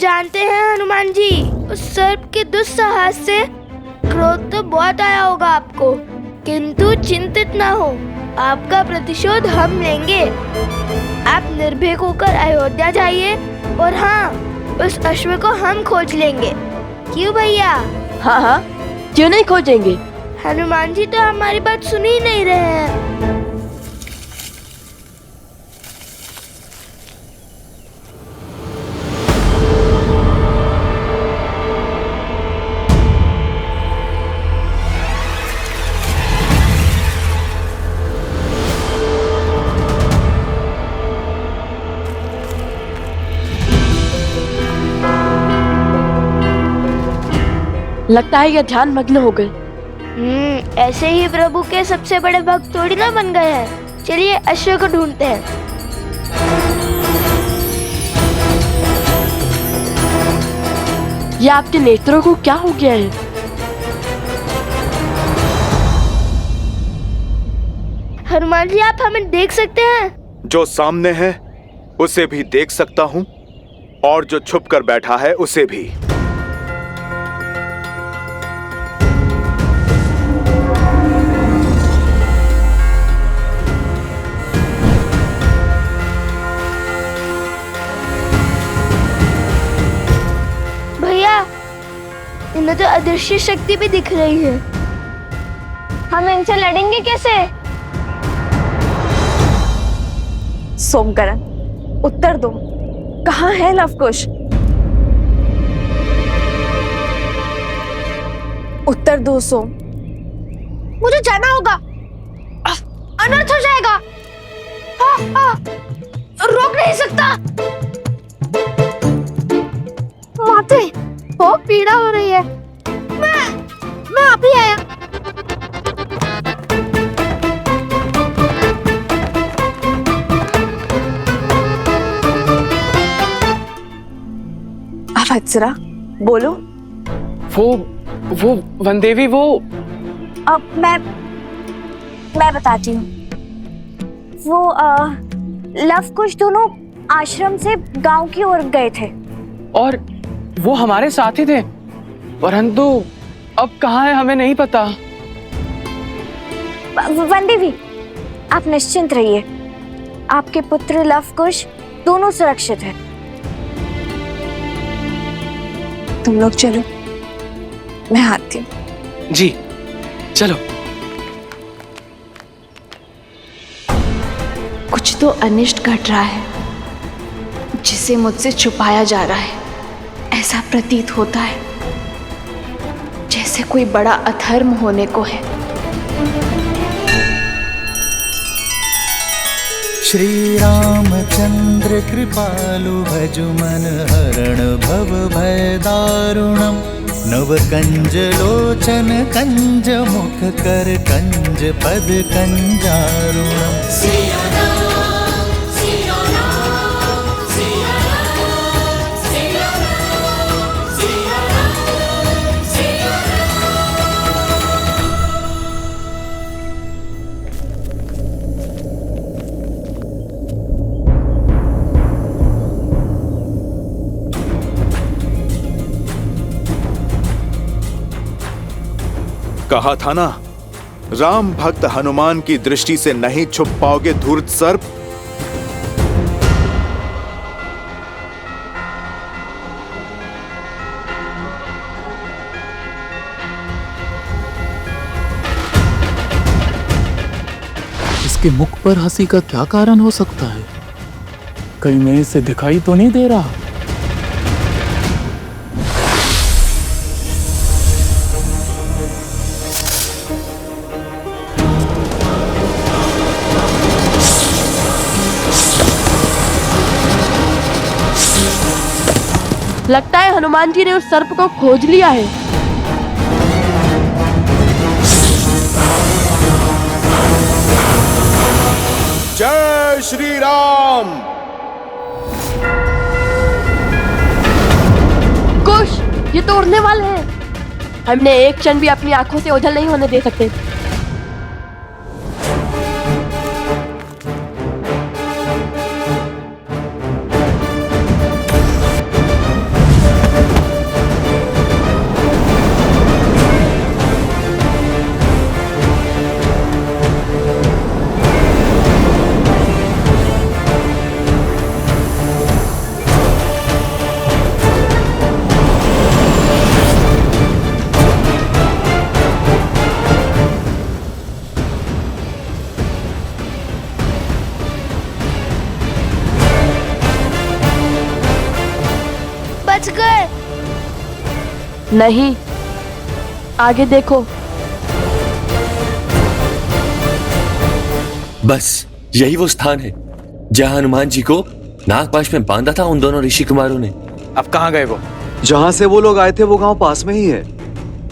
जानते हैं हनुमान जी, उस सर्प के दुस्साहस से क्रोध तो बहुत आया होगा आपको, किंतु चिंतित ना हो, आपका प्रतिशोध हम लेंगे। आप निर्भीक होकर अयोध्या जाइए और हाँ, उस अश्व को हम खोज लेंगे। क्यों भैया? हाँ हाँ, क्यों नहीं खोजेंगे। हनुमान जी तो हमारी बात सुन ही नहीं रहे हैं। लगता है ये ध्यान मग्न हो गए। ऐसे ही प्रभु के सबसे बड़े भक्त थोड़ी ना बन गए हैं। चलिए अश्व को ढूंढते हैं। ये आपके नेत्रों को क्या हो गया है? हनुमान जी, आप हमें देख सकते हैं? जो सामने है उसे भी देख सकता हूँ और जो छुप कर बैठा है उसे भी। इन्हें तो अदृश्य शक्ति भी दिख रही है। हम इनसे लड़ेंगे कैसे? सोमकरण, उत्तर दो, कहाँ है लवकुश? उत्तर दो सोम। मुझे जाना होगा, अनर्थ हो जाएगा। रोक नहीं सकता। माते, बहुत पीड़ा हो रही है। मैं अभी आया। अवत्सरा, बोलो। वो वनदेवी, वो अब मैं बताती हूँ। वो लवकुश दोनों आश्रम से गांव की ओर गए थे और वो हमारे साथ ही थे, परंतु अब कहाँ है हमें नहीं पता। वनदेवी, आप निश्चिंत रहिए, आपके पुत्र लवकुश दोनों सुरक्षित हैं। तुम लोग चलो, मैं आती हूँ। जी चलो। कुछ तो अनिष्ट घट रहा है जिसे मुझसे छुपाया जा रहा है। ऐसा प्रतीत होता है जैसे कोई बड़ा अधर्म होने को है। श्री रामचंद्र कृपालु भजु मन हरण भव भय दारुणम। नव कंज लोचन कंज मुख कर कंज पद कंजारुणम। कहा था ना, राम भक्त हनुमान की दृष्टि से नहीं छुप पाओगे धूर्त सर्प। इसके मुख पर हंसी का क्या कारण हो सकता है? कहीं मैं इसे दिखाई तो नहीं दे रहा? लगता है हनुमान जी ने उस सर्प को खोज लिया है। जय श्री राम। कुश, ये तो उड़ने वाले हैं। हमने एक क्षण भी अपनी आंखों से ओझल नहीं होने दे सकते। नहीं, आगे देखो। बस यही वो स्थान है जहां हनुमान जी को नागपाश में बांधा था उन दोनों ऋषि कुमारों ने। अब कहाँ गए वो? जहां से वो लोग आए थे वो गांव पास में ही है।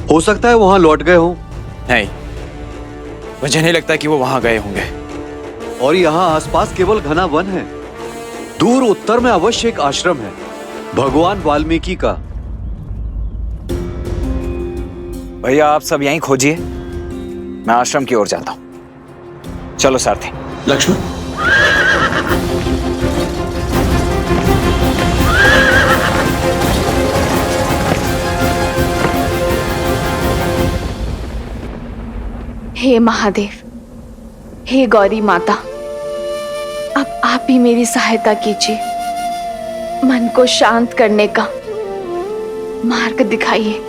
हो सकता है वहां लौट गए हों। नहीं, मुझे नहीं लगता कि वो वहां गए होंगे। और यहाँ आसपास केवल घना वन है। दूर उत्तर में अवश्य एक आश्रम है, भगवान वाल्मीकि का। भैया आप सब यहीं खोजिए, मैं आश्रम की ओर जाता हूं। चलो सारथी। लक्ष्मण, हे महादेव, हे गौरी माता, अब आप ही मेरी सहायता कीजिए। मन को शांत करने का मार्ग दिखाइए।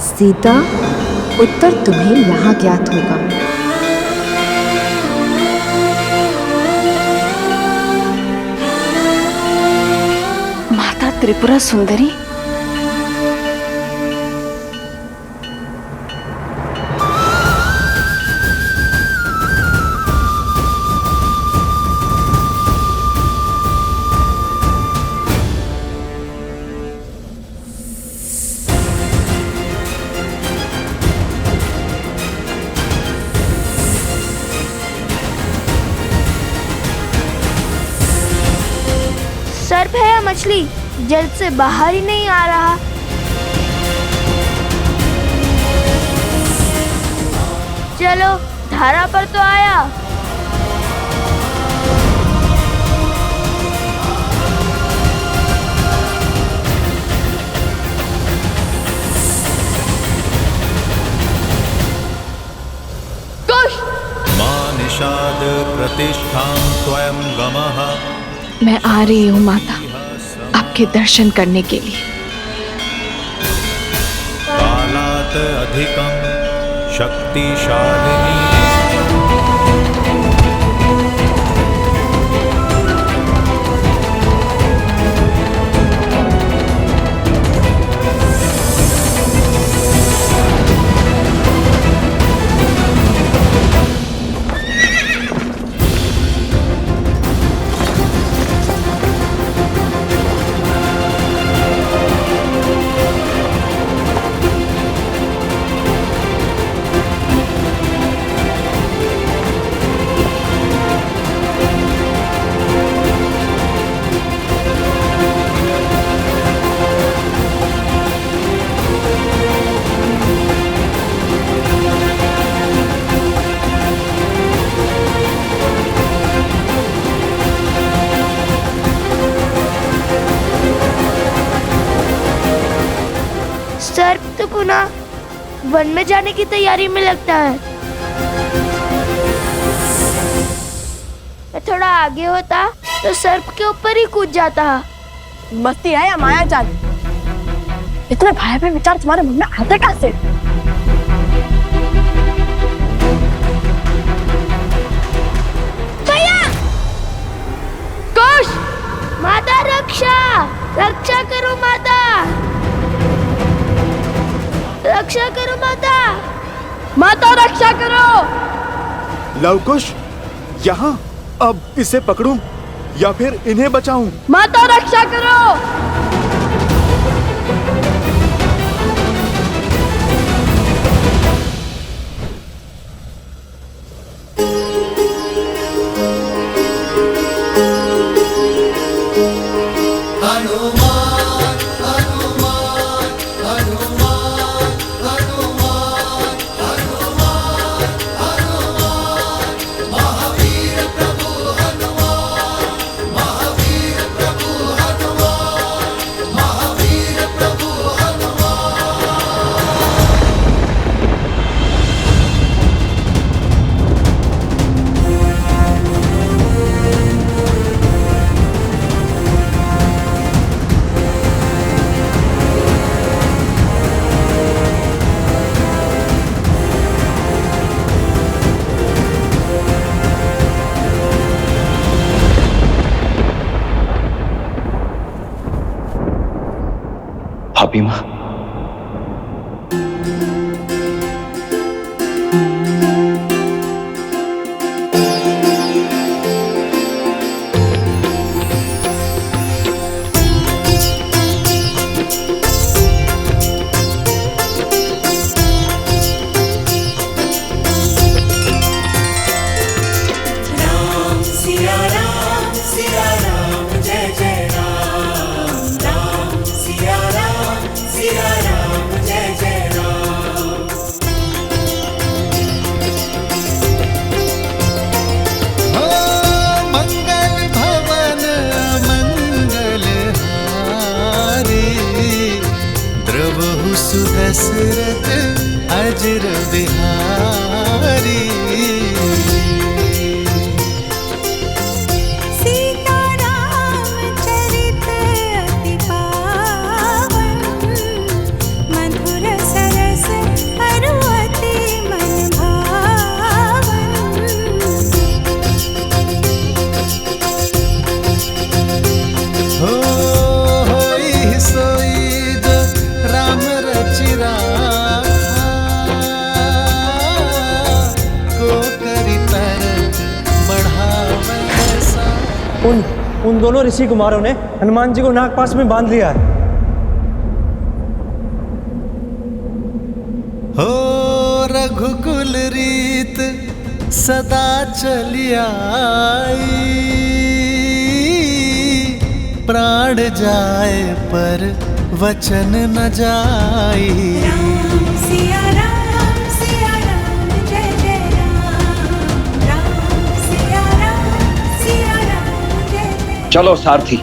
सीता, उत्तर तुम्हें यहाँ ज्ञात होगा। माता त्रिपुरा सुंदरी, सर्प है या मछली, जल से बाहर ही नहीं आ रहा। चलो, धारा पर तो आया। मां निषाद प्रतिष्ठां त्वयं गमः। मैं आ रही हूँ माता, आपके दर्शन करने के लिए। कालात् अधिकं शक्तिशालिनी। सर्प तो पुनः वन में जाने की तैयारी में लगता है। मैं थोड़ा आगे होता तो सर्प के ऊपर ही कूद जाता। मस्ती है या माया जाल? इतने भयावह विचार तुम्हारे मन में आते कैसे? कुश! माता रक्षा! रक्षा करो माता! रक्षा करो माता! माता रक्षा करो! लवकुश, यहाँ। अब इसे पकड़ूं या फिर इन्हें बचाऊं? माता रक्षा करो! पापी माँ। दशरथ अजर बिहारी सीताराम चरित अति पावन मधुर सरस अरु अति मन भावन हो होई सोई जो राम रचिरा उन दोनों ऋषि कुमारों ने हनुमान जी को नागपाश में बांध लिया है। हो रघुकुल रीत सदा चली आई प्राण जाए पर वचन न जाई। राम सिया राम जय जय राम सिया राम जय जय। चलो सारथी।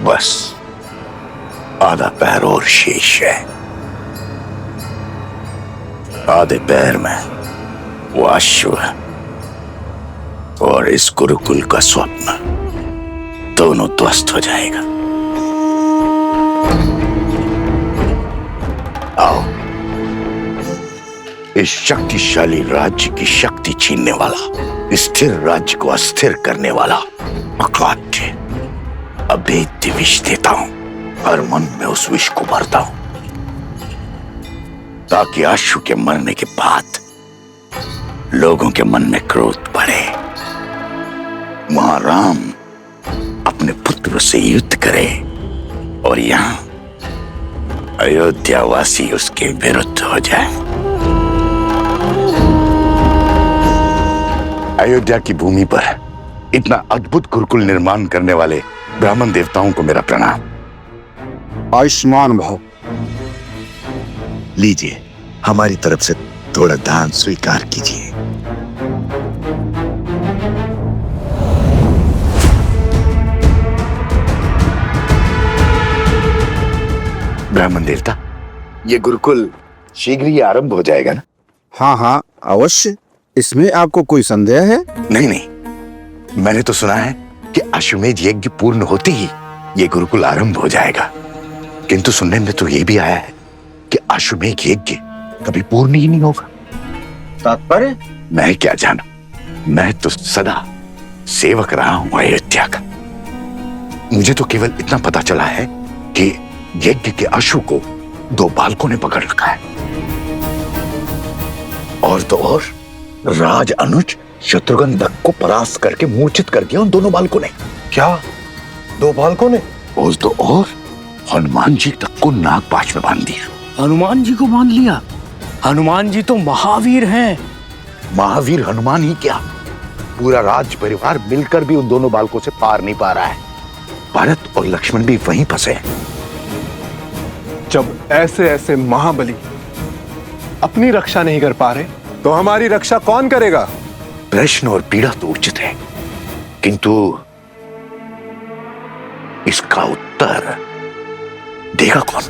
बस आधा पैर और शेष है। आधे पैर में वो अश्व और इस गुरुकुल का स्वप्न दोनों ध्वस्त हो जाएगा। आओ, इस शक्तिशाली राज्य की शक्ति छीनने वाला, स्थिर राज्य को अस्थिर करने वाला अकाट्य अभेद्य विष देता हूं। हर मन में उस विष को भरता हूं ताकि अश्व के मरने के बाद लोगों के मन में क्रोध बढ़े, महाराम अपने पुत्र से युद्ध करे और यहां अयोध्यावासी उसके विरुद्ध हो जाए। अयोध्या की भूमि पर इतना अद्भुत गुरुकुल निर्माण करने वाले ब्राह्मण देवताओं को मेरा प्रणाम। आयुष्मान भव। लीजिए, हमारी तरफ से थोड़ा दान स्वीकार कीजिए। ब्राह्मण देवता, ये गुरुकुल शीघ्र ही आरंभ हो जाएगा ना? हाँ हाँ अवश्य। इसमें आपको कोई संदेह है? नहीं नहीं, मैंने तो सुना है कि अश्वमेध यज्ञ पूर्ण होते ही ये गुरुकुल आरंभ हो जाएगा, किंतु सुनने में तो ये भी आया है कि अश्वमेध यज्ञ कभी पूर्ण ही नहीं होगा। तात्पर्य? मैं क्या जानूं, मैं तो सदा सेवक रहा हूं अयोध्या का। मुझे तो केवल इतना पता चला है कि यज्ञ के अश्व को 2 बालकों ने पकड़ रखा है, और तो और राज अनुज शत्रुघ्न दत्त को परास्त करके मूर्छित कर दिया उन दोनों बालकों ने। क्या 2 बालकों ने? और तो और हनुमान जी तक को नागपाश में बांध दिया। हनुमान जी को बांध लिया? हनुमान जी तो महावीर हैं। महावीर हनुमान ही क्या, पूरा राज परिवार मिलकर भी उन दोनों बालकों से पार नहीं पा रहा है। भरत और लक्ष्मण भी वहीं फंसे हैं। जब ऐसे ऐसे महाबली अपनी रक्षा नहीं कर पा रहे, तो हमारी रक्षा कौन करेगा? प्रश्न और पीड़ा तो उचित है, किंतु इसका उत्तर देगा कौन?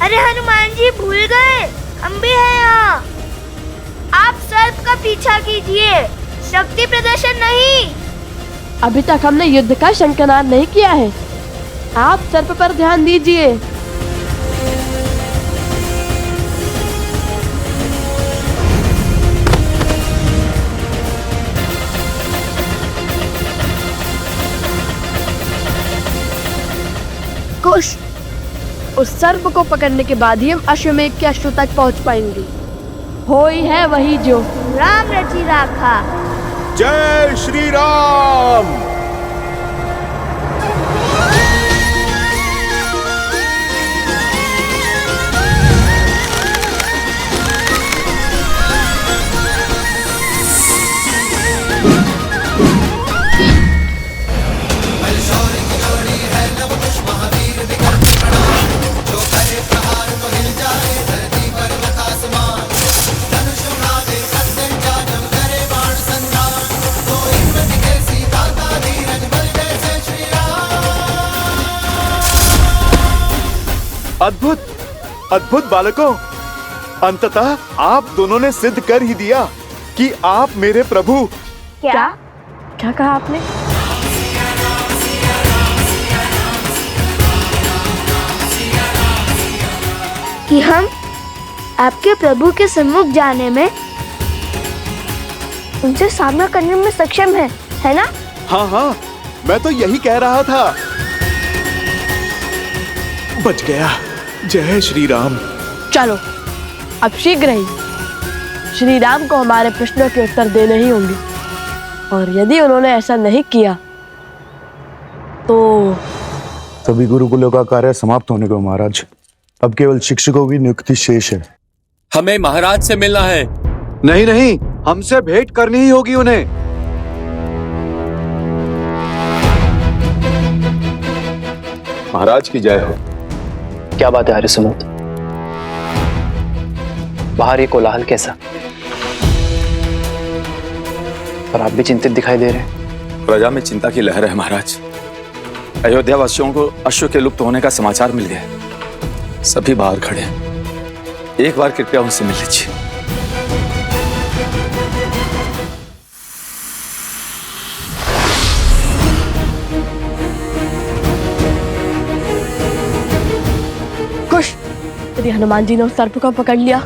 अरे हनुमान जी भूल गए, हम भी हैं यहाँ। आप सर्प का पीछा कीजिए, शक्ति प्रदर्शन नहीं। अभी तक हमने युद्ध का शंखनाद नहीं किया है। आप सर्प पर ध्यान दीजिए। कुश, उस सर्प को पकड़ने के बाद ही हम अश्वमेध के अश्व तक पहुंच पाएंगे। हो ही है वही जो राम रची राखा। जय श्री राम। अद्भुत अद्भुत बालकों, अंततः आप दोनों ने सिद्ध कर ही दिया कि आप मेरे प्रभु। क्या क्या कहा आपने? कि हम आपके प्रभु के सम्मुख जाने में, उनसे सामना करने में सक्षम है ना? हाँ हाँ, मैं तो यही कह रहा था। बच गया। जय श्री राम। चलो अब शीघ्र ही श्री राम को हमारे प्रश्नों के उत्तर देने ही होंगे, और यदि उन्होंने ऐसा नहीं किया तो सभी गुरुकुलों का कार्य समाप्त होने को महाराज। अब केवल शिक्षकों की नियुक्ति शेष है। हमें महाराज से मिलना है। नहीं नहीं, हमसे भेंट करनी ही होगी उन्हें। महाराज की जय हो। क्या बात है आर्यसुमंत? बाहर ये कोलाहल कैसा? और आप भी चिंतित दिखाई दे रहे हैं। प्रजा में चिंता की लहर है महाराज। अयोध्या वासियों को अश्व के लुप्त होने का समाचार मिल गया। सभी बाहर खड़े हैं। एक बार कृपया उनसे मिल लीजिए। कुश, यदि हनुमान जी ने उस सर्प को पकड़ लिया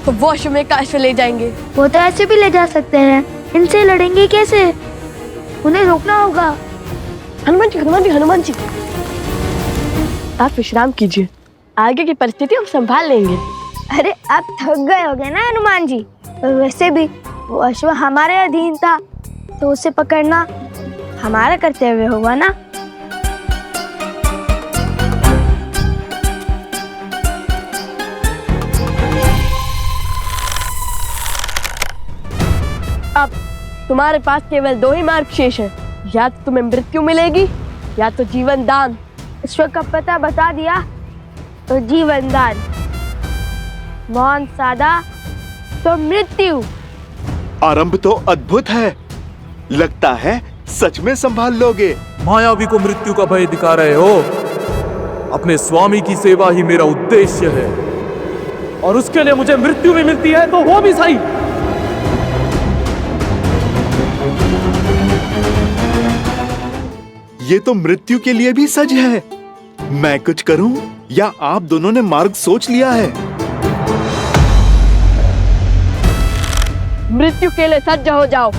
तो वो अश्वमेध का अश्व ले जाएंगे। वो तो ऐसे भी ले जा सकते हैं, इनसे लड़ेंगे कैसे? उन्हें रोकना होगा। हनुमान जी, हनुमान जी, हनुमान जी, आप विश्राम कीजिए। आगे की परिस्थिति हम संभाल लेंगे। अरे आप थक गए होगे ना हनुमान जी। वैसे भी वो अश्व हमारे अधीन था, तो उसे पकड़ना हमारा कर्तव्य होगा ना। अब तुम्हारे पास केवल दो ही मार्ग शेष है। या तो तुम्हें मृत्यु मिलेगी या तो जीवन दान। ईश्वर का पता बता दिया तो जीवन दान, मौन साधा तो मृत्यु। आरंभ तो अद्भुत है, लगता है सच में संभाल लोगे। मायावी को मृत्यु का भय दिखा रहे हो। अपने स्वामी की सेवा ही मेरा उद्देश्य है, और उसके लिए मुझे मृत्यु भी मिलती है तो वो भी सही। ये तो मृत्यु के लिए भी सज है। मैं कुछ करूं या आप दोनों ने मार्ग सोच लिया है? मृत्यु के लिए सज्ज हो जाओ।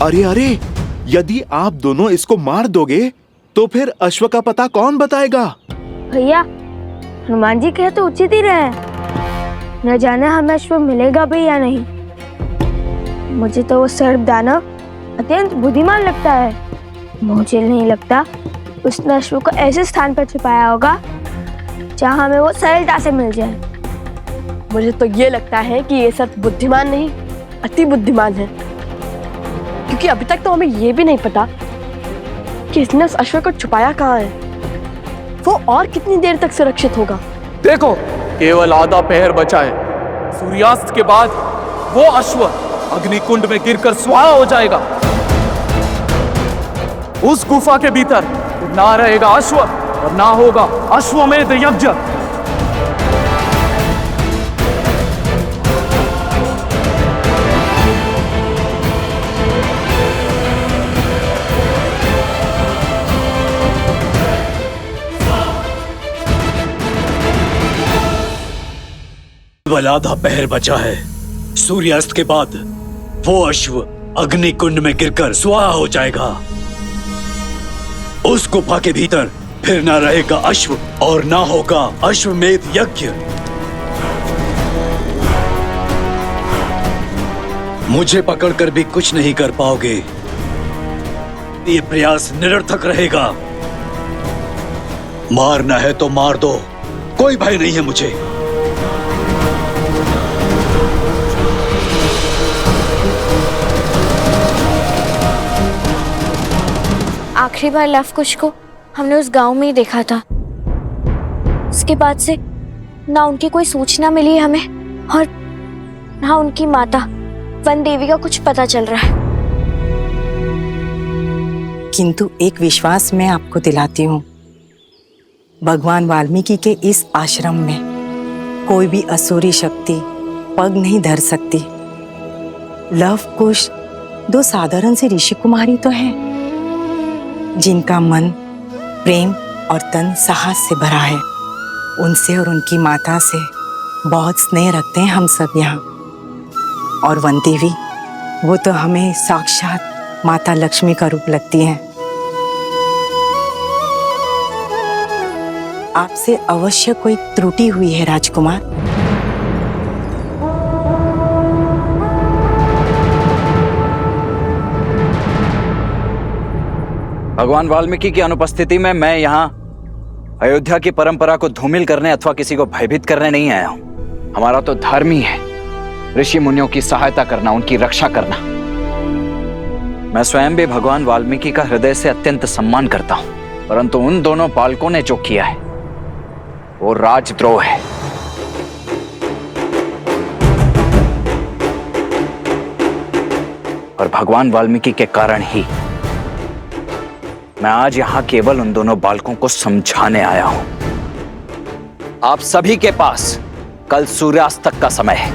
अरे अरे, यदि आप दोनों इसको मार दोगे तो फिर अश्व का पता कौन बताएगा? भैया, हनुमान जी कहे तो उचित ही रहे। न जाने हमें अश्व मिलेगा भी या नहीं। मुझे तो वो सर्प दानव अत्यंत बुद्धिमान लगता है। मुझे नहीं लगता उसने अश्व को ऐसे स्थान पर छुपाया होगा जहाँ हमें वो सरलता से मिल जाए। मुझे तो ये लगता है कि ये सर्प बुद्धिमान नहीं, अति बुद्धिमान है, क्योंकि अभी तक तो हमें ये भी नहीं पता कि इसने उस अश्व को छुपाया कहाँ है। वो और कितनी देर तक सुरक्षित होगा? देखो, केवल आधा पहर बचा है। सूर्यास्त के बाद वो अश्व अग्निकुंड में गिरकर स्वाहा हो जाएगा। उस गुफा के भीतर ना रहेगा अश्व और ना होगा अश्वमेध यज्ञ। केवल आधा पहर बचा है। सूर्यास्त के बाद वो अश्व अग्नि कुंड में गिरकर स्वाहा हो जाएगा। उस गुफा के भीतर फिर ना रहेगा अश्व और ना होगा अश्वमेध यज्ञ। मुझे पकड़कर भी कुछ नहीं कर पाओगे। ये प्रयास निरर्थक रहेगा। मारना है तो मार दो, कोई भय नहीं है मुझे। आखिरी बार लवकुश को हमने उस गांव में ही देखा था। उसके बाद से ना उनकी कोई सूचना मिली है हमें और ना उनकी माता वन देवी का कुछ पता चल रहा है। किंतु एक विश्वास मैं आपको दिलाती हूँ, भगवान वाल्मीकि के इस आश्रम में कोई भी असुरी शक्ति पग नहीं धर सकती। लवकुश दो साधारण से ऋषि कुमारी तो हैं, जिनका मन प्रेम और तन साहस से भरा है। उनसे और उनकी माता से बहुत स्नेह रखते हैं हम सब यहाँ। और वन देवी, वो तो हमें साक्षात माता लक्ष्मी का रूप लगती हैं। आपसे अवश्य कोई त्रुटि हुई है राजकुमार। भगवान वाल्मीकि की अनुपस्थिति में मैं यहाँ अयोध्या की परंपरा को धूमिल करने अथवा किसी को भयभीत करने नहीं आया हूँ। हमारा तो धर्म ही है ऋषि मुनियों की सहायता करना, उनकी रक्षा करना। मैं स्वयं भी भगवान वाल्मीकि का हृदय से अत्यंत सम्मान करता हूँ, परंतु उन दोनों बालकों ने जो किया है वो राजद्रोह है। और भगवान वाल्मीकि के कारण ही मैं आज यहां केवल उन दोनों बालकों को समझाने आया हूं। आप सभी के पास कल सूर्यास्त तक का समय है।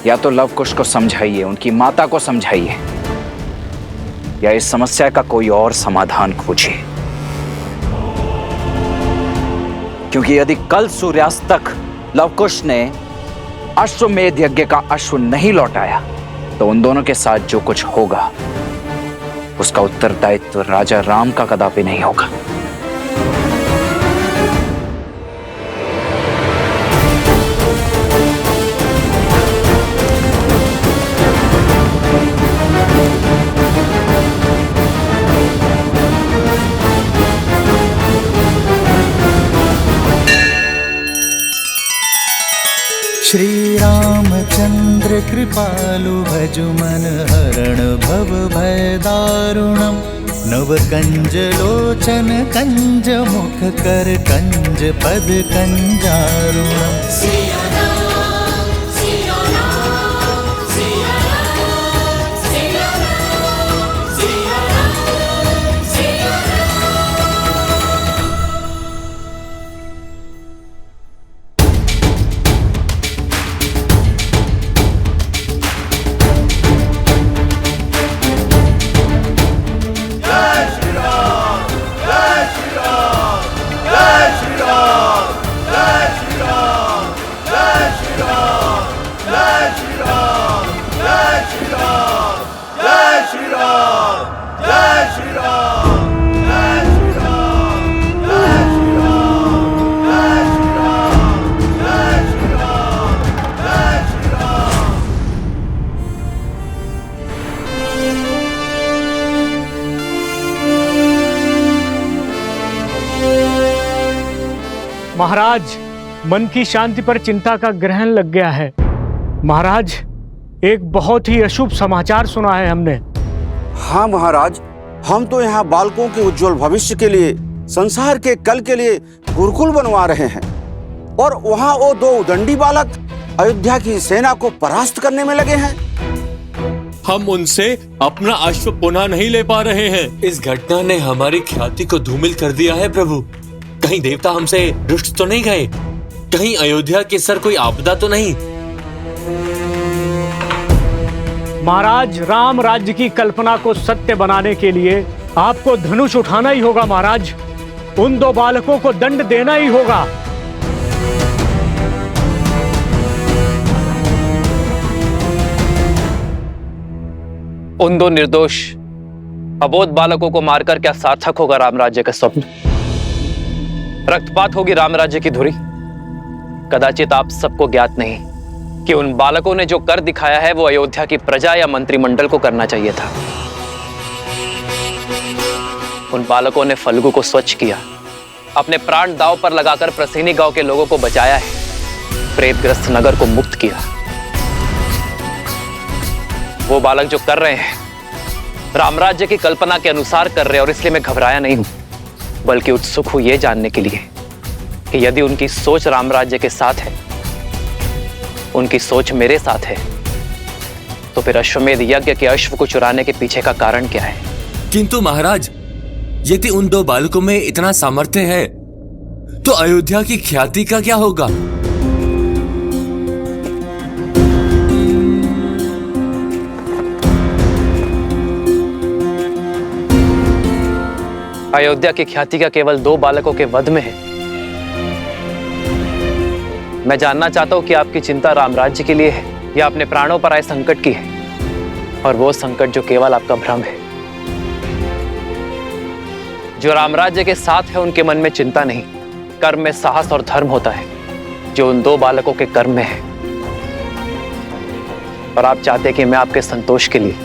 या तो लवकुश को समझाइए, उनकी माता को समझाइए, या इस समस्या का कोई और समाधान खोजिए। क्योंकि यदि कल सूर्यास्त तक लवकुश ने अश्वमेध यज्ञ का अश्व नहीं लौटाया तो उन दोनों के साथ जो कुछ होगा उसका उत्तरदायित्व राजा राम का कदापि नहीं होगा। श्री रामचंद्र कृपालु भजु मन हरण भव भय दारुणम। नव कंज लोचन कंज मुख कर कंज पद कंजारुणम। महाराज, मन की शांति पर चिंता का ग्रहण लग गया है। महाराज, एक बहुत ही अशुभ समाचार सुना है हमने। हाँ महाराज, हम तो यहाँ बालकों के उज्जवल भविष्य के लिए, संसार के कल के लिए गुरुकुल बनवा रहे हैं, और वहाँ वो दो उदंडी बालक अयोध्या की सेना को परास्त करने में लगे हैं। हम उनसे अपना अश्व पुनः नहीं ले पा रहे हैं। इस घटना ने हमारी ख्याति को धूमिल कर दिया है प्रभु। कहीं देवता हमसे रुष्ट तो नहीं गए? कहीं अयोध्या के सर कोई आपदा तो नहीं? महाराज, राम राज्य की कल्पना को सत्य बनाने के लिए आपको धनुष उठाना ही होगा महाराज। उन 2 बालकों को दंड देना ही होगा। उन 2 निर्दोष अबोध बालकों को मारकर क्या सार्थक होगा राम राज्य का स्वप्न? रक्तपात होगी राम राज्य की धुरी। कदाचित आप सबको ज्ञात नहीं कि उन बालकों ने जो कर दिखाया है वो अयोध्या की प्रजा या मंत्रिमंडल को करना चाहिए था। उन बालकों ने फल्गु को स्वच्छ किया, अपने प्राण दांव पर लगाकर प्रसेनी गांव के लोगों को बचाया है, प्रेतग्रस्त नगर को मुक्त किया। वो बालक जो कर रहे हैं रामराज्य की कल्पना के अनुसार कर रहे हैं, और इसलिए मैं घबराया नहीं हूं, बल्कि उत्सुक हूं यह जानने के लिए कि यदि उनकी सोच रामराज्य के साथ है, उनकी सोच मेरे साथ है, तो फिर अश्वमेध यज्ञ के अश्व को चुराने के पीछे का कारण क्या है? किंतु महाराज, यदि उन 2 बालकों में इतना सामर्थ्य है तो अयोध्या की ख्याति का क्या होगा? अयोध्या की ख्याति का केवल 2 बालकों के वध में है। मैं जानना चाहता हूं कि आपकी चिंता रामराज्य के लिए है या अपने प्राणों पर आए संकट की है, और वो संकट जो केवल आपका भ्रम है। जो रामराज्य के साथ है उनके मन में चिंता नहीं, कर्म में साहस और धर्म होता है, जो उन 2 बालकों के कर्म में है। और आप चाहते कि मैं आपके संतोष के लिए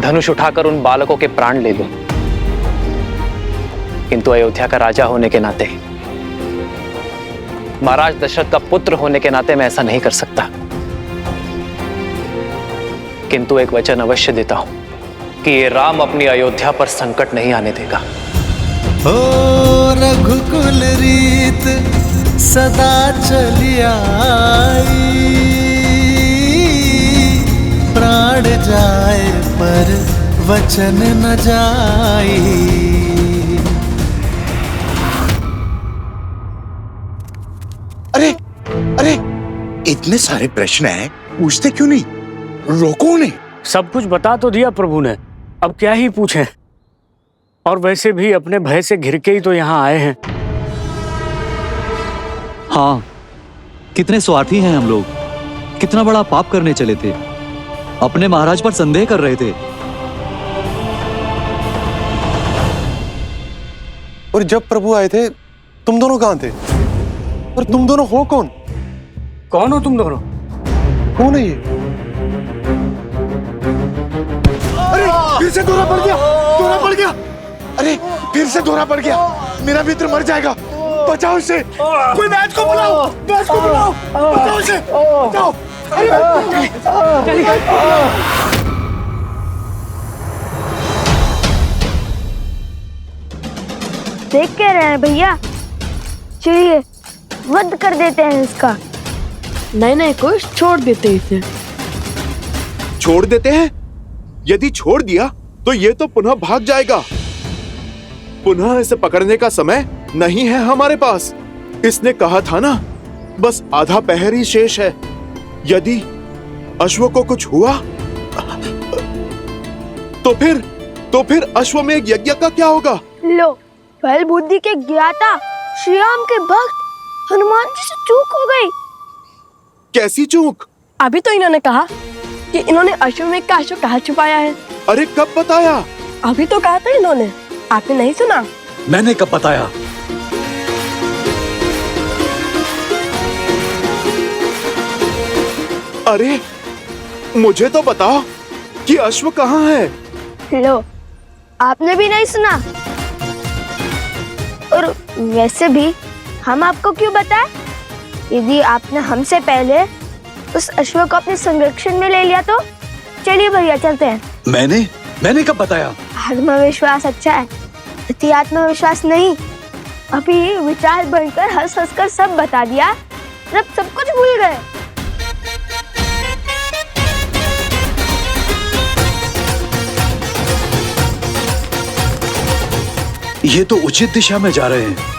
धनुष उठाकर उन बालकों के प्राण ले लूं, किंतु अयोध्या का राजा होने के नाते, महाराज दशरथ का पुत्र होने के नाते मैं ऐसा नहीं कर सकता। किंतु एक वचन अवश्य देता हूं कि ये राम अपनी अयोध्या पर संकट नहीं आने देगा। ओ रघुकुल रीत सदा चली आई, प्राण जाए पर वचन न जाई। अरे अरे, इतने सारे प्रश्न हैं, पूछते क्यों नहीं? रोको उन्हें। सब कुछ बता तो दिया प्रभु ने, अब क्या ही पूछें। और वैसे भी अपने भय से घिर के ही तो यहाँ आए हैं। हाँ, कितने स्वार्थी हैं हम लोग, कितना बड़ा पाप करने चले थे, अपने महाराज पर संदेह कर रहे थे। और जब प्रभु आए थे तुम दोनों कहां थे? और तुम दोनों हो कौन? कौन हो तुम दोनों? कौन है ये? अरे फिर से दौरा पड़ गया, दौरा पड़ गया। अरे फिर से दौरा पड़ गया, मेरा मित्र मर जाएगा, बचाओ इसे। कोई वैद्य को बुलाओ, वैद्य को बुलाओ, बचाओ इसे, बचाओ। देख के रहे हैं भैया, चलिए वध कर देते हैं इसका। नहीं कुछ छोड़ देते इसे। छोड़ देते हैं? यदि छोड़ दिया तो ये तो पुनः भाग जाएगा। पुनः इसे पकड़ने का समय नहीं है हमारे पास। इसने कहा था ना, बस आधा पहर ही शेष है। यदि अश्व को कुछ हुआ तो फिर अश्वमेध यज्ञ का क्या होगा? लो, बल बुद्धि के ज्ञाता श्री राम के भक्त हनुमान जी से चूक हो गई। कैसी चूक? अभी तो इन्होंने कहा कि इन्होंने अश्वमेध का अश्व कहाँ छुपाया है। अरे कब बताया? अभी तो कहा था इन्होंने, आपने नहीं सुना? मैंने कब बताया? अरे मुझे तो बताओ कि अश्व कहाँ है? लो, आपने भी नहीं सुना। और वैसे भी हम आपको क्यों बताएं? यदि आपने हमसे पहले उस अश्व को अपने संरक्षण में ले लिया तो चलिए भैया चलते हैं। मैंने कब बताया? आत्मविश्वास अच्छा है, अति आत्मविश्वास नहीं। अभी विचार बनकर हंस हंस कर सब बता दिया, अब सब कुछ भूल गए। ये तो उचित दिशा में जा रहे हैं।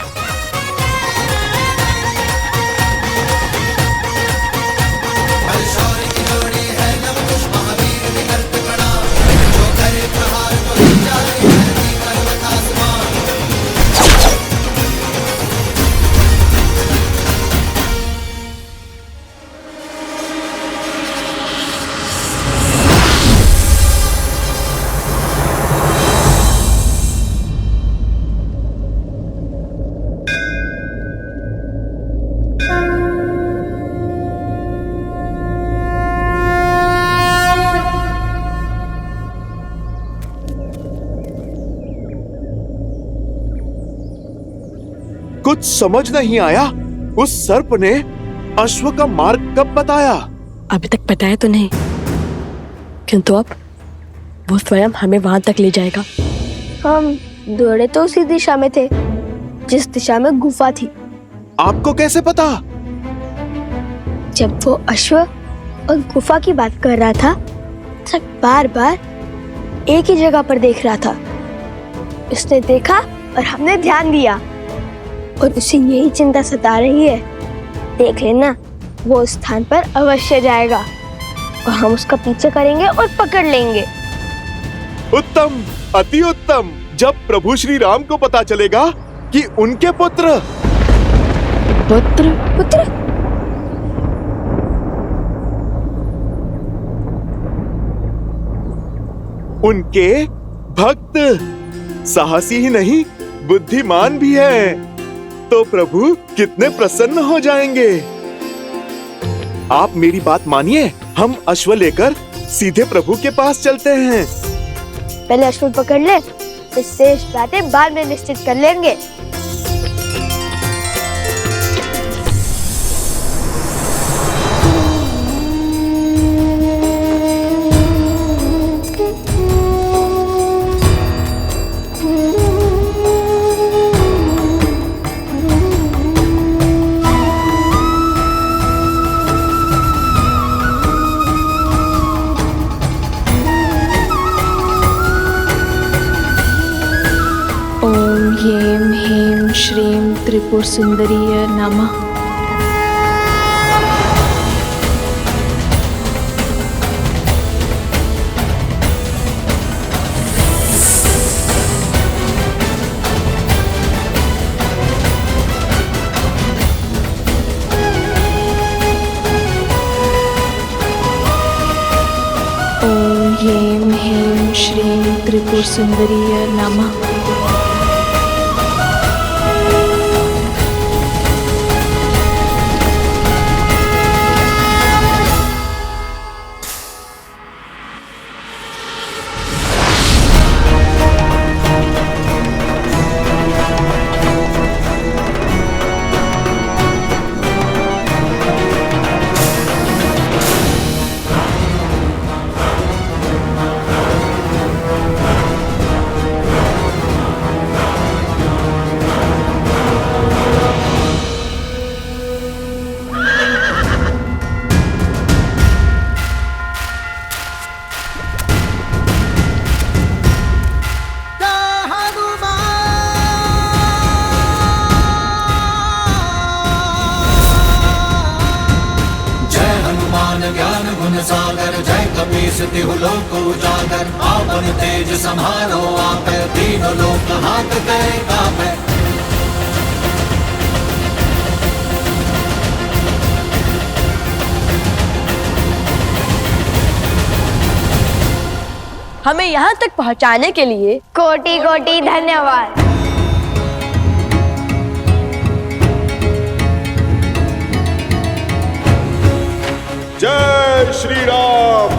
समझ नहीं आया, उस सर्प ने अश्व का मार्ग कब बताया? अभी तक बताया तो नहीं, किंतु अब वो स्वयं हमें वहां तक ले जाएगा। हम दौड़े तो उसी दिशा में थे जिस दिशा में गुफा थी। आपको कैसे पता? जब वो अश्व और गुफा की बात कर रहा था, तब बार बार एक ही जगह पर देख रहा था। उसने देखा और हमने ध्यान दिया, और उसे यही चिंता सता रही है। देख लेना, वो उस स्थान पर अवश्य जाएगा और हम उसका पीछे करेंगे और पकड़ लेंगे। उत्तम, अति उत्तम। जब प्रभु श्री राम को पता चलेगा कि उनके पुत्र उनके भक्त साहसी ही नहीं, बुद्धिमान भी है, तो प्रभु कितने प्रसन्न हो जाएंगे। आप मेरी बात मानिए, हम अश्व लेकर सीधे प्रभु के पास चलते हैं। पहले अश्व पकड़ ले, फिर शेष बातें बाद में निश्चित कर लेंगे। ह्रीं ह्रीं श्रीं त्रिपुर सुंदरीय नमः। ओम ह्रीं ह्रीं श्रीं त्रिपुर सुंदरीय नमः। ज्ञान गुण सागर, जय कपीस तिहु लोक उजागर। आपन तेज समारो आपै, तीनों लोक हाथ करे कापै। हमें यहाँ तक पहुँचाने के लिए कोटि कोटि धन्यवाद। जय श्री राम।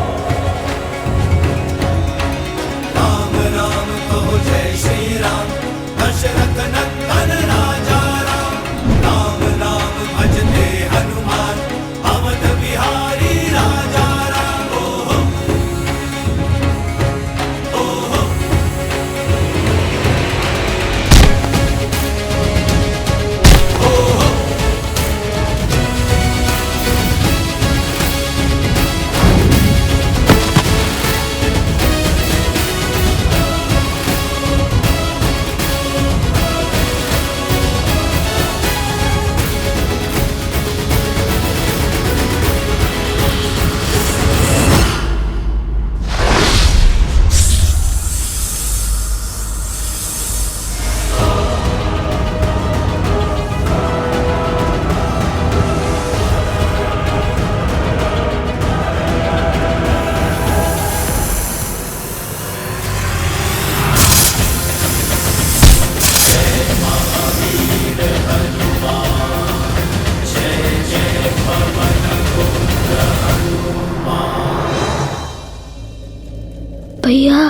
राम राम कहो जय श्री राम, दशरथ नंदन राजा राम। राम नाम भजते हनुमान, अवध बिहारी राजा राम। ओहो ओहो ओहो। भैया,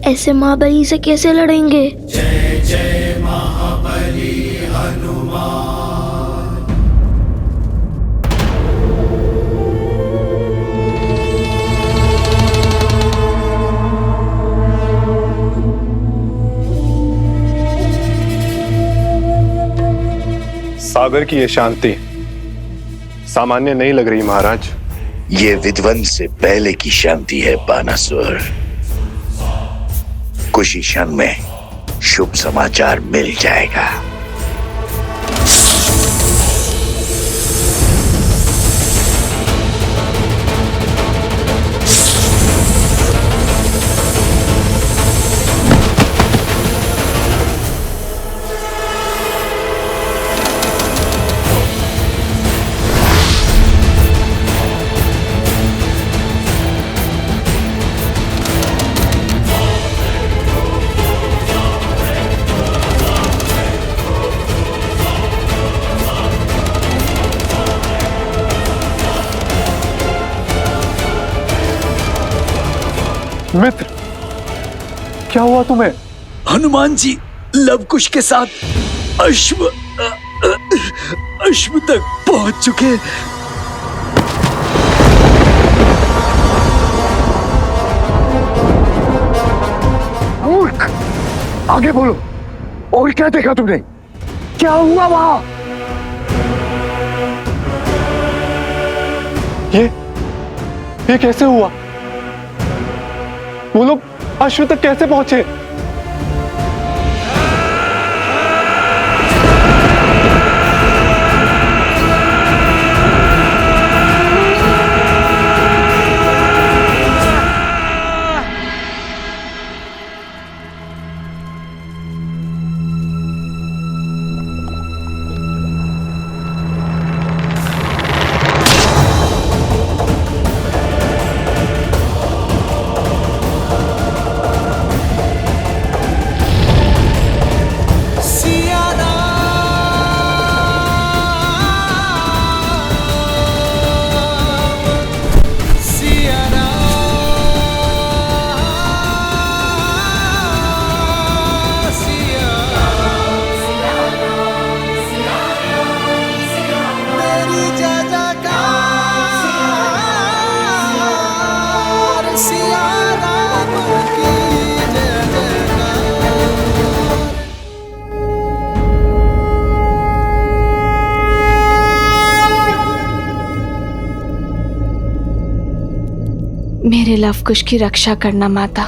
ऐसे महाबली से कैसे लड़ेंगे? जय जय महाबली सागर की ये शांति सामान्य नहीं लग रही महाराज। ये विध्वंस से पहले की शांति है बानासुर। कुछ ही क्षण में शुभ समाचार मिल जाएगा। मित्र, क्या हुआ तुम्हें? हनुमान जी लवकुश के साथ अश्व तक पहुंच चुके। मूर्ख, आगे बोलो। और क्या देखा तुमने? क्या हुआ वहां? ये कैसे हुआ? वो लोग अश्व तक कैसे पहुंचे? मेरे लवकुश की रक्षा करना माता।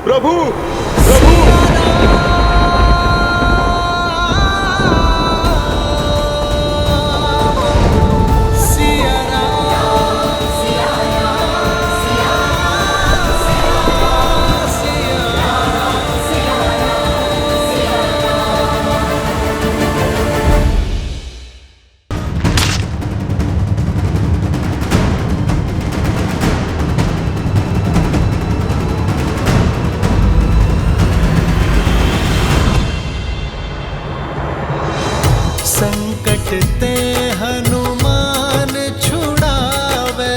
प्रभु, संकट ते हनुमान छुड़ावे,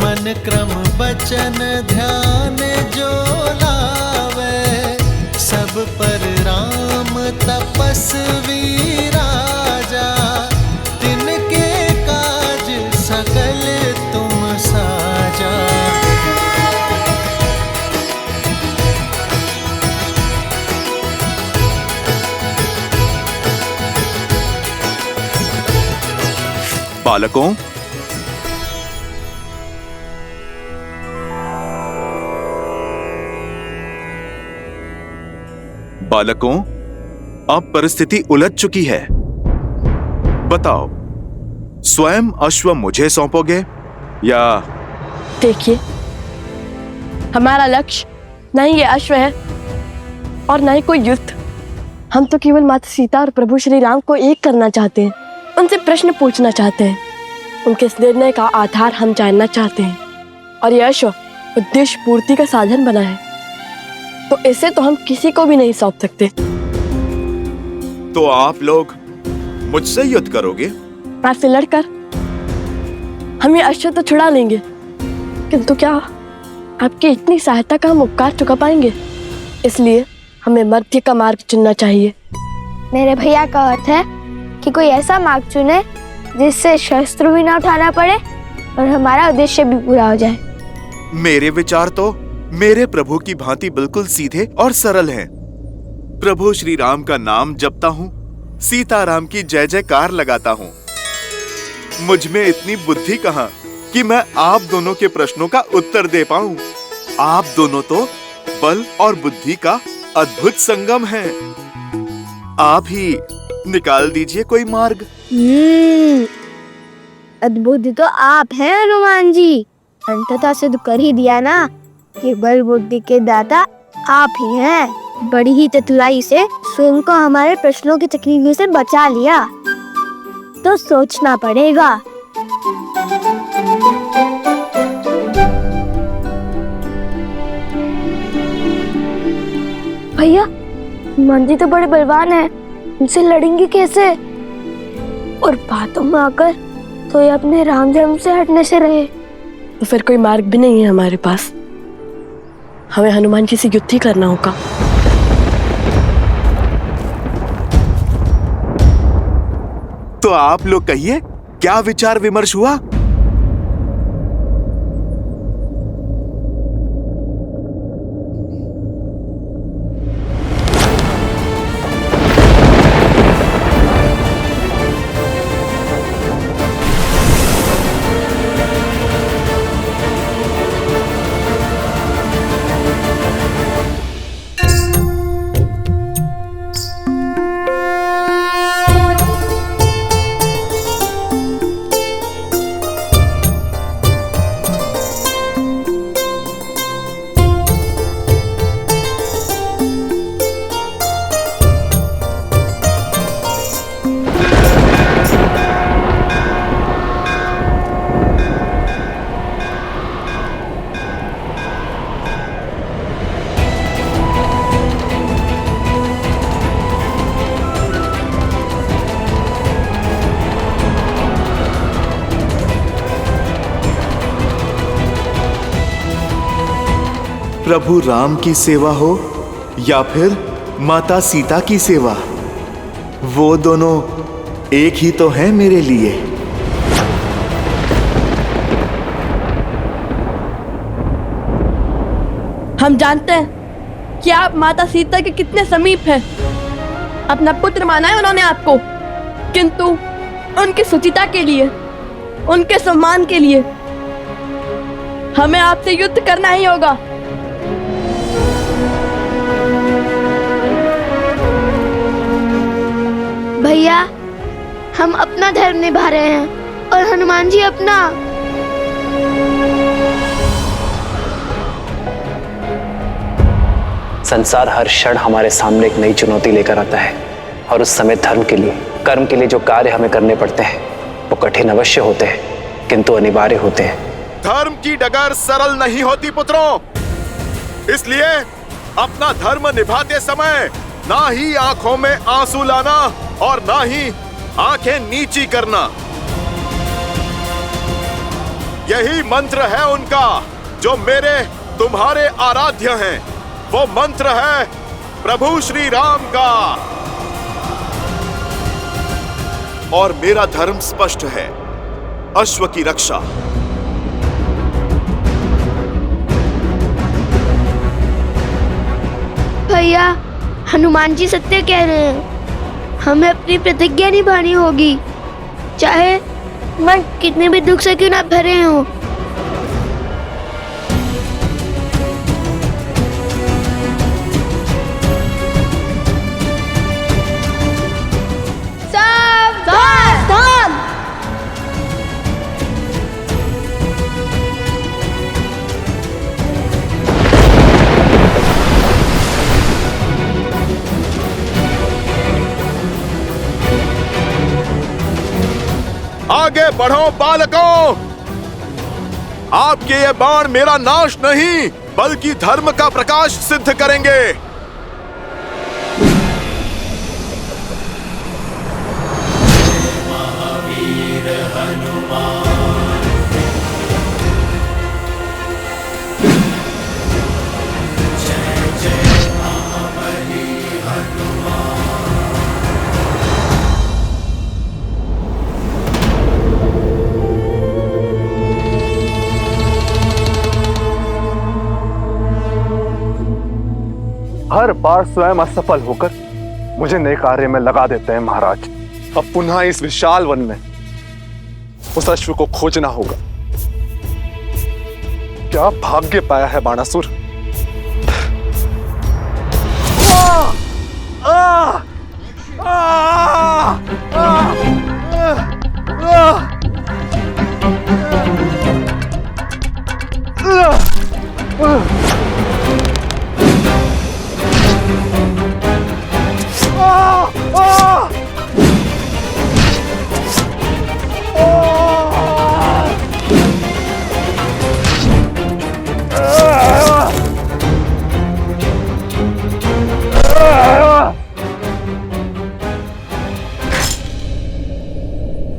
मन क्रम बचन ध्यान जो लावे। सब पर राम तपस्वी राजा, तिनके काज सकल तुम साजा। बालकों, बालकों, अब परिस्थिति उलझ चुकी है। बताओ, स्वयं अश्व मुझे सौंपोगे या? देखिए, हमारा लक्ष्य न ही ये अश्व है और न ही कोई युद्ध। हम तो केवल माता सीता और प्रभु श्री राम को एक करना चाहते हैं, उनसे प्रश्न पूछना चाहते हैं, उनके इस निर्णय का आधार हम जानना चाहते हैं। और यह अश्व उद्देश्य पूर्ति का साधन बना है, तो इसे तो हम किसी को भी नहीं सौंप सकते। तो आप लोग मुझसे युद्ध करोगे? आपसे लड़कर हम ये अश्व तो छुड़ा लेंगे, किंतु क्या आपकी इतनी सहायता का हम उपकार चुका पाएंगे? इसलिए हमें मध्य का मार्ग चुनना चाहिए। मेरे भैया का अर्थ है कि कोई ऐसा मार्ग चुने जिससे शस्त्र भी ना उठाना पड़े और हमारा उद्देश्य भी पूरा हो जाए। मेरे विचार तो मेरे प्रभु की भांति बिल्कुल सीधे और सरल हैं। प्रभु श्री राम का नाम जपता हूँ, सीताराम की जय जयकार लगाता हूँ। मुझ में इतनी बुद्धि कहाँ कि मैं आप दोनों के प्रश्नों का उत्तर दे पाऊं। आप दोनों तो बल और बुद्धि का अद्भुत संगम है। आप ही निकाल दीजिए कोई मार्ग। अद्भुत तो आप हैं हनुमान जी। अंततः सिद्ध कर ही दिया ना कि बल बुद्धि के दाता आप ही हैं। बड़ी ही चतुराई से स्वयं को हमारे प्रश्नों की तकलीफ से बचा लिया, तो सोचना पड़ेगा। भैया, हनुमान जी तो बड़े बलवान हैं, उनसे लड़ेंगे कैसे? और बातों में आकर तो ये अपने राम जन्म से हटने से रहे। तो फिर कोई मार्ग भी नहीं है हमारे पास। हमें हनुमान जी से युद्ध ही करना होगा। तो आप लोग कहिए, क्या विचार विमर्श हुआ? प्रभु राम की सेवा हो या फिर माता सीता की सेवा, वो दोनों एक ही तो हैं मेरे लिए। हम जानते हैं कि आप माता सीता के कितने समीप हैं। अपना पुत्र माना है उन्होंने आपको, किंतु उनकी सुचिता के लिए, उनके सम्मान के लिए हमें आपसे युद्ध करना ही होगा। भैया, हम अपना धर्म निभा रहे हैं और हनुमान जी अपना। संसार हर क्षण हमारे सामने एक नई चुनौती लेकर आता है, और उस समय धर्म के लिए, कर्म के लिए जो कार्य हमें करने पड़ते हैं वो कठिन अवश्य होते हैं, किंतु अनिवार्य होते हैं। धर्म की डगर सरल नहीं होती पुत्रों, इसलिए अपना धर्म निभाते समय ना ही आंखों में आंसू लाना और ना ही आंखें नीची करना। यही मंत्र है उनका जो मेरे तुम्हारे आराध्य हैं। वो मंत्र है प्रभु श्री राम का। और मेरा धर्म स्पष्ट है, अश्व की रक्षा। भैया, हनुमान जी सत्य कह रहे हैं। हमें अपनी प्रतिज्ञा निभानी होगी, चाहे मन कितने भी दुख से क्यों ना भरे हों। आगे बढ़ो बालकों, आपके ये बाण मेरा नाश नहीं बल्कि धर्म का प्रकाश सिद्ध करेंगे। महावीर हनुमान जय जय महाबली हनुमान। हर बार स्वयं असफल होकर मुझे नए कार्य में लगा देते हैं महाराज। अब पुनः इस विशाल वन में उस अश्व को खोजना होगा। क्या भाग्य पाया है बाणासुर।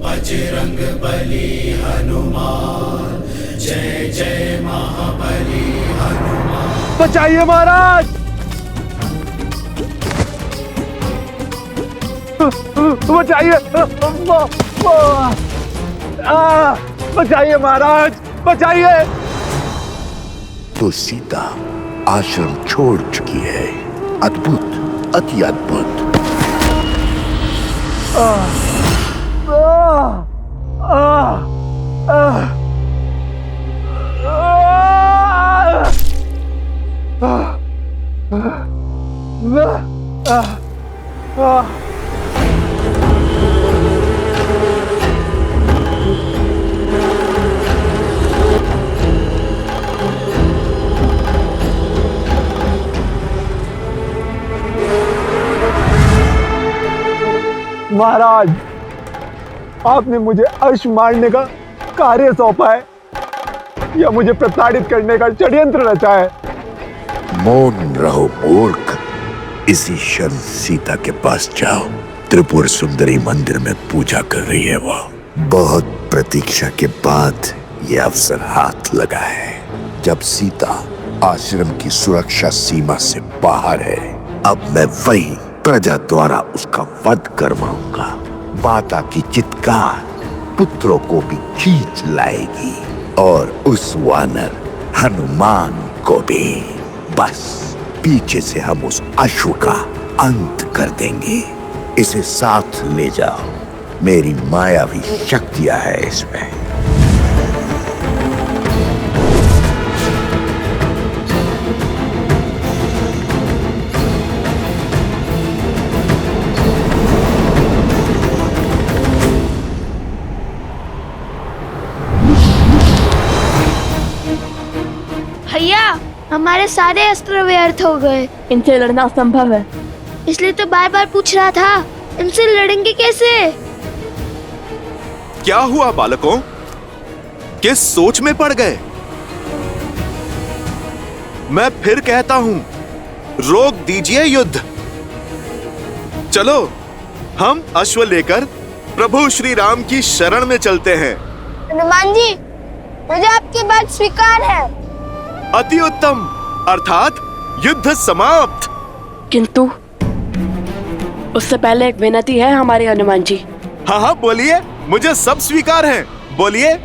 बजरंग बली हनुमान जय जय महाबली हनुमान। बचाइए महाराज, बचाइए, बचाइए महाराज, बचाइए। तो सीता आश्रम छोड़ चुकी है। अद्भुत, अति अद्भुत। महाराज, आपने मुझे अश्व मारने का कार्य सौंपा है या मुझे प्रताड़ित करने का षड्यंत्र रचा है? मौन रहो मूर्ख। इसी क्षण सीता के पास जाओ। त्रिपुर सुंदरी मंदिर में पूजा कर रही है वो। बहुत प्रतीक्षा के बाद ये अवसर हाथ लगा है। जब सीता आश्रम की सुरक्षा सीमा से बाहर है, अब मैं वही प्रजा द्वारा उसका वध करवाऊंगा। माता की चित्कार पुत्रों को भी खींच लाएगी और उस वानर हनुमान को भी। बस पीछे से हम उस अश्व का अंत कर देंगे। इसे साथ ले जाओ, मेरी मायावी शक्तियां है इसमें। भैया, हमारे सारे अस्त्र व्यर्थ हो गए। इनसे लड़ना असंभव है। इसलिए तो बार बार पूछ रहा था, इनसे लड़ेंगे कैसे? क्या हुआ बालकों, किस सोच में पड़ गए? मैं फिर कहता हूं, रोक दीजिए युद्ध। चलो हम अश्व लेकर प्रभु श्री राम की शरण में चलते हैं। हनुमान जी, मुझे आपकी बात स्वीकार है। अति उत्तम, अर्थात युद्ध समाप्त। किंतु उससे पहले एक विनती है हमारे हनुमान जी। हाँ हाँ बोलिए, मुझे सब स्वीकार है, बोलिए।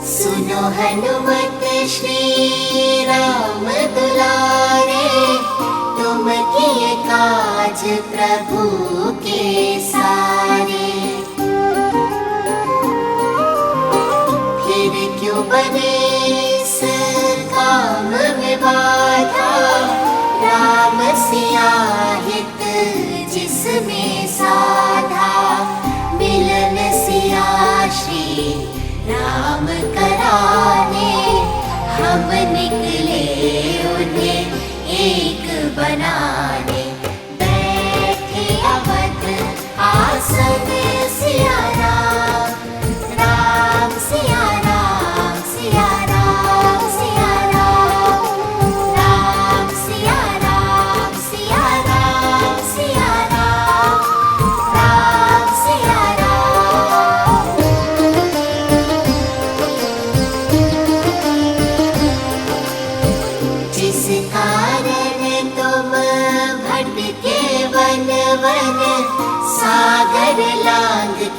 सुनो हनुमत श्री राम दुलारे, तुम किए काज प्रभु के सारे। फिर क्यों बने इस काम में बाधा, राम सिया हित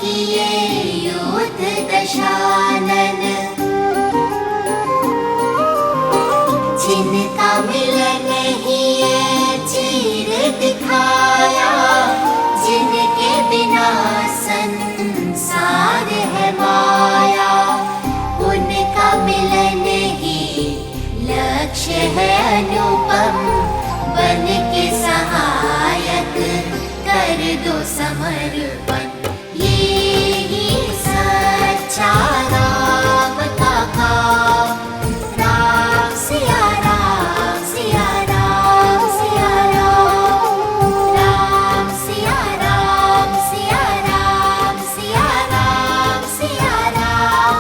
किए युद्ध दशानन, जिनका मिलन ही ये चीर दिखाया, जिनके बिना संसार है माया, उनका मिलन ही लक्ष्य है अनुपम, बन के सहायक कर दो समर्पण, ये ही सच्चा राम का काम। राम सिया राम सिया राम सिया राम, राम सिया राम सिया राम सिया राम सिया राम,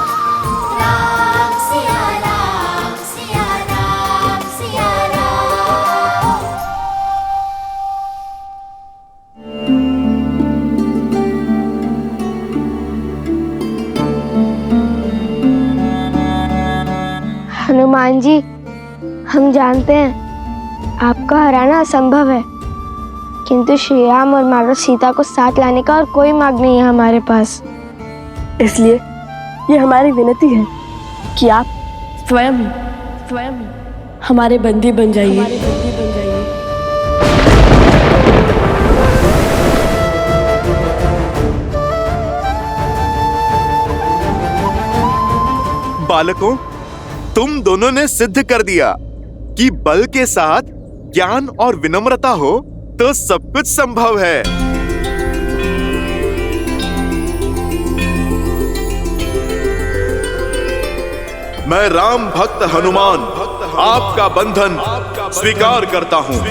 राम सिया राम सिया राम सिया राम। हनुमान जी, हम जानते हैं आपका हराना असंभव है, किंतु श्री राम और माता सीता को साथ लाने का और कोई मार्ग नहीं है हमारे पास। इसलिए ये हमारी विनती है कि आप स्वयं ही हमारे बंदी बन जाइए। बालकों, तुम दोनों ने सिद्ध कर दिया कि बल के साथ ज्ञान और विनम्रता हो तो सब कुछ संभव है। मैं राम भक्त हनुमान आपका बंधन स्वीकार करता हूँ।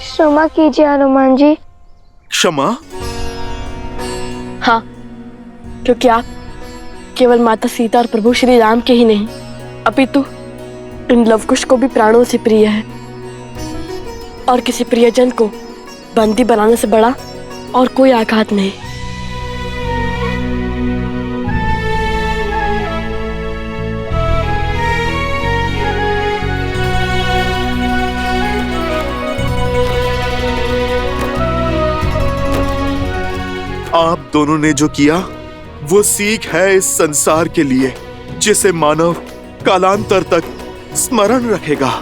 क्षमा कीजिए हनुमान जी। क्षमा? हाँ, क्योंकि आप केवल माता सीता और प्रभु श्री राम के ही नहीं, अपितु इन लवकुश को भी प्राणों से प्रिय है, और किसी प्रियजन को बंदी बनाने से बड़ा और कोई आघात नहीं। आप दोनों ने जो किया वो सीख है इस संसार के लिए, जिसे मानव कालांतर तक स्मरण रखेगा।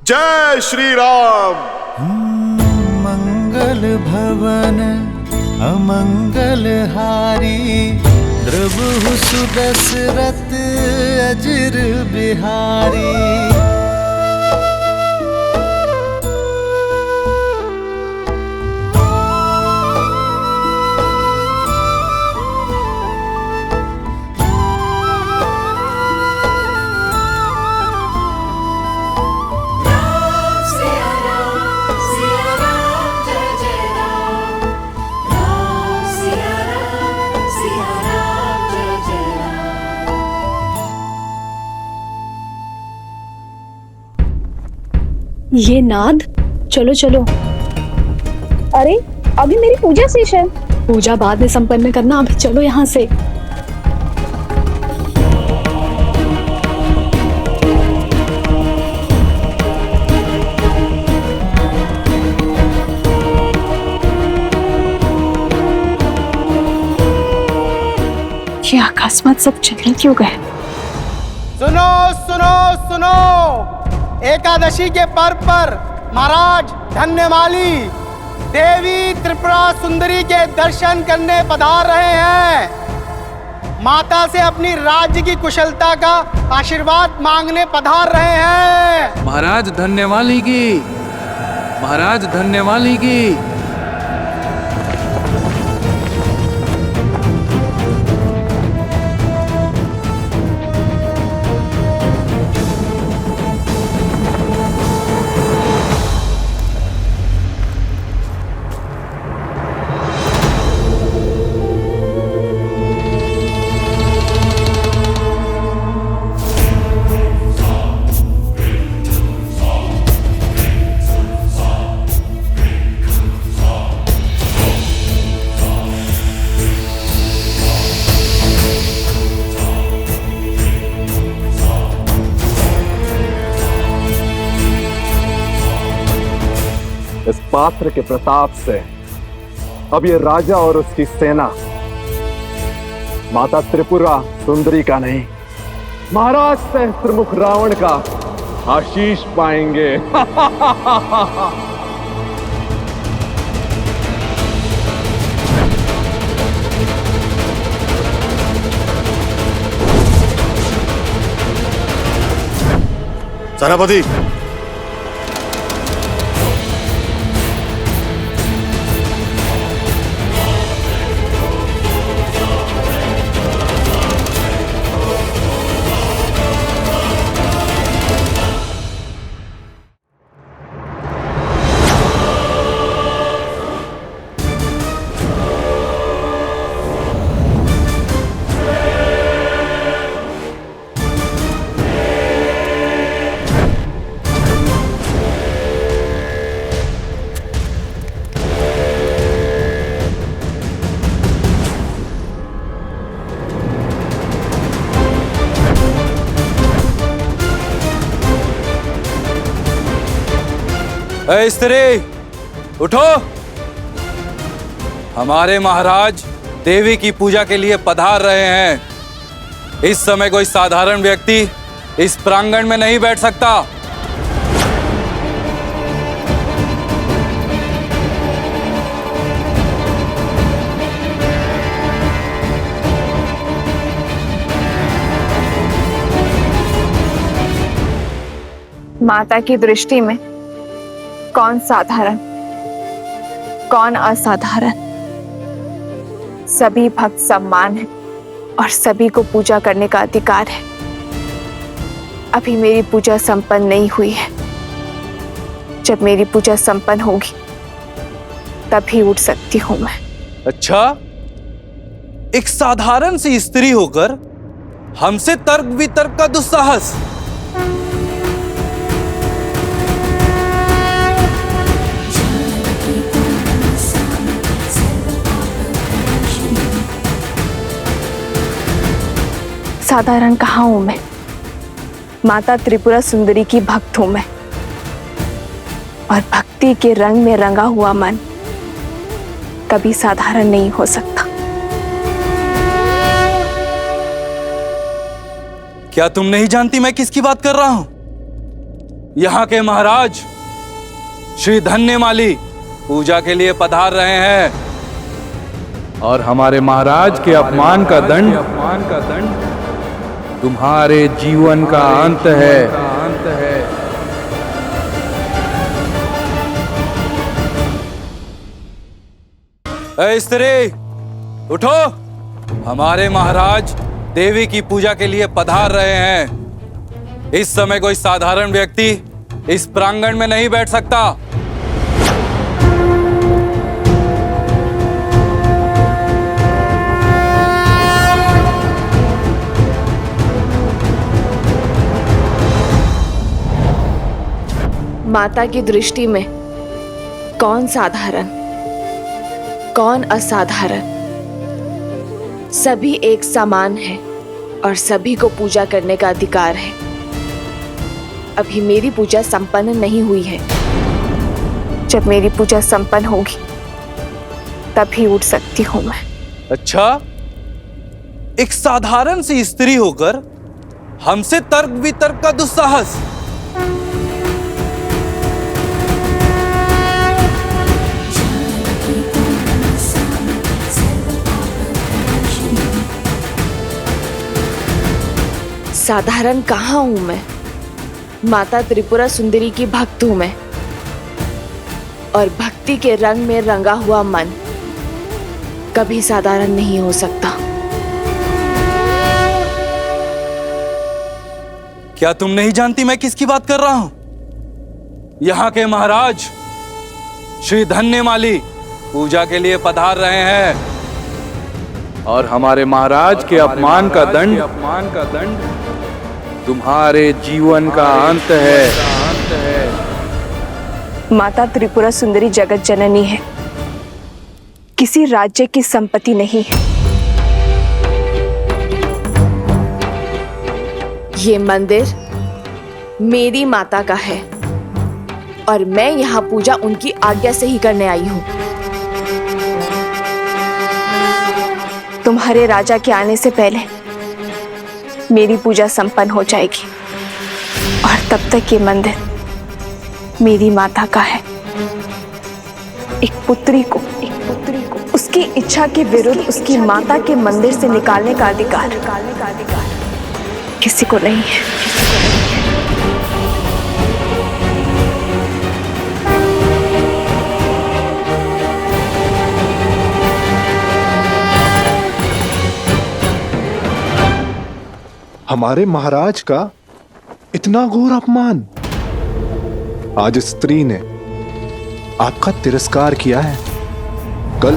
जय श्री राम। मंगल भवन अमंगल हारी, द्रवहु सुदशरथ अजिर बिहारी। ये नाद, चलो चलो। अरे अभी मेरी पूजा शेष है। पूजा बाद में संपन्न करना, अभी चलो यहाँ से। ये अकस्मात सब चले क्यों गए? सुनो सुनो सुनो, एकादशी के पर्व पर महाराज धन्यमाली देवी त्रिपुरा सुंदरी के दर्शन करने पधार रहे हैं। माता से अपनी राज्य की कुशलता का आशीर्वाद मांगने पधार रहे हैं। महाराज धन्यवाली की, महाराज धन्यवाली की। पात्र के प्रताप से अब ये राजा और उसकी सेना माता त्रिपुरा सुंदरी का नहीं, महाराज सहस्त्रमुख रावण का आशीष पाएंगे। सेनापति, स्त्री उठो। हमारे महाराज देवी की पूजा के लिए पधार रहे हैं। इस समय कोई साधारण व्यक्ति इस प्रांगण में नहीं बैठ सकता। माता की दृष्टि में कौन साधारण, कौन असाधारण, सभी भक्त सम्मान है और सभी को पूजा करने का अधिकार है। अभी मेरी पूजा संपन्न नहीं हुई है। जब मेरी पूजा संपन्न होगी तभी उठ सकती हूं मैं। अच्छा, एक साधारण सी स्त्री होकर हमसे तर्क वितर्क का दुस्साहस। साधारण कहाँ हूं मैं? माता त्रिपुरा सुंदरी की भक्त हूं मैं, और भक्ति के रंग में रंगा हुआ मन कभी साधारण नहीं हो सकता। क्या तुम नहीं जानती मैं किसकी बात कर रहा हूं? यहाँ के महाराज श्री धन्यमाली पूजा के लिए पधार रहे हैं। और हमारे महाराज के अपमान का दंड तुम्हारे जीवन का अंत है। ऐ स्त्री उठो। हमारे महाराज देवी की पूजा के लिए पधार रहे हैं। इस समय कोई साधारण व्यक्ति इस प्रांगण में नहीं बैठ सकता। माता की दृष्टि में कौन साधारण, कौन असाधारण, सभी एक समान है और सभी को पूजा करने का अधिकार है। अभी मेरी पूजा संपन्न नहीं हुई है। जब मेरी पूजा संपन्न होगी तभी उठ सकती हूं मैं। अच्छा, एक साधारण सी स्त्री होकर हमसे तर्क वितर्क का दुस्साहस। साधारण कहाँ हूं मैं? माता त्रिपुरा सुंदरी की भक्त हूं मैं, और भक्ति के रंग में रंगा हुआ मन कभी साधारण नहीं हो सकता। क्या तुम नहीं जानती मैं किसकी बात कर रहा हूं? यहाँ के महाराज श्री धन्यमाली पूजा के लिए पधार रहे हैं। और हमारे महाराज के अपमान का दंड तुम्हारे जीवन का अंत है। माता त्रिपुरा सुंदरी जगत जननी है, किसी राज्य की संपत्ति नहीं है। ये मंदिर मेरी माता का है और मैं यहाँ पूजा उनकी आज्ञा से ही करने आई हूँ। तुम्हारे राजा के आने से पहले मेरी पूजा संपन्न हो जाएगी और तब तक ये मंदिर मेरी माता का है। एक पुत्री को उसकी इच्छा के विरुद्ध उसकी माता के मंदिर से निकालने का अधिकार किसी को नहीं है। हमारे महाराज का इतना घोर अपमान। आज स्त्री ने आपका तिरस्कार किया है, कल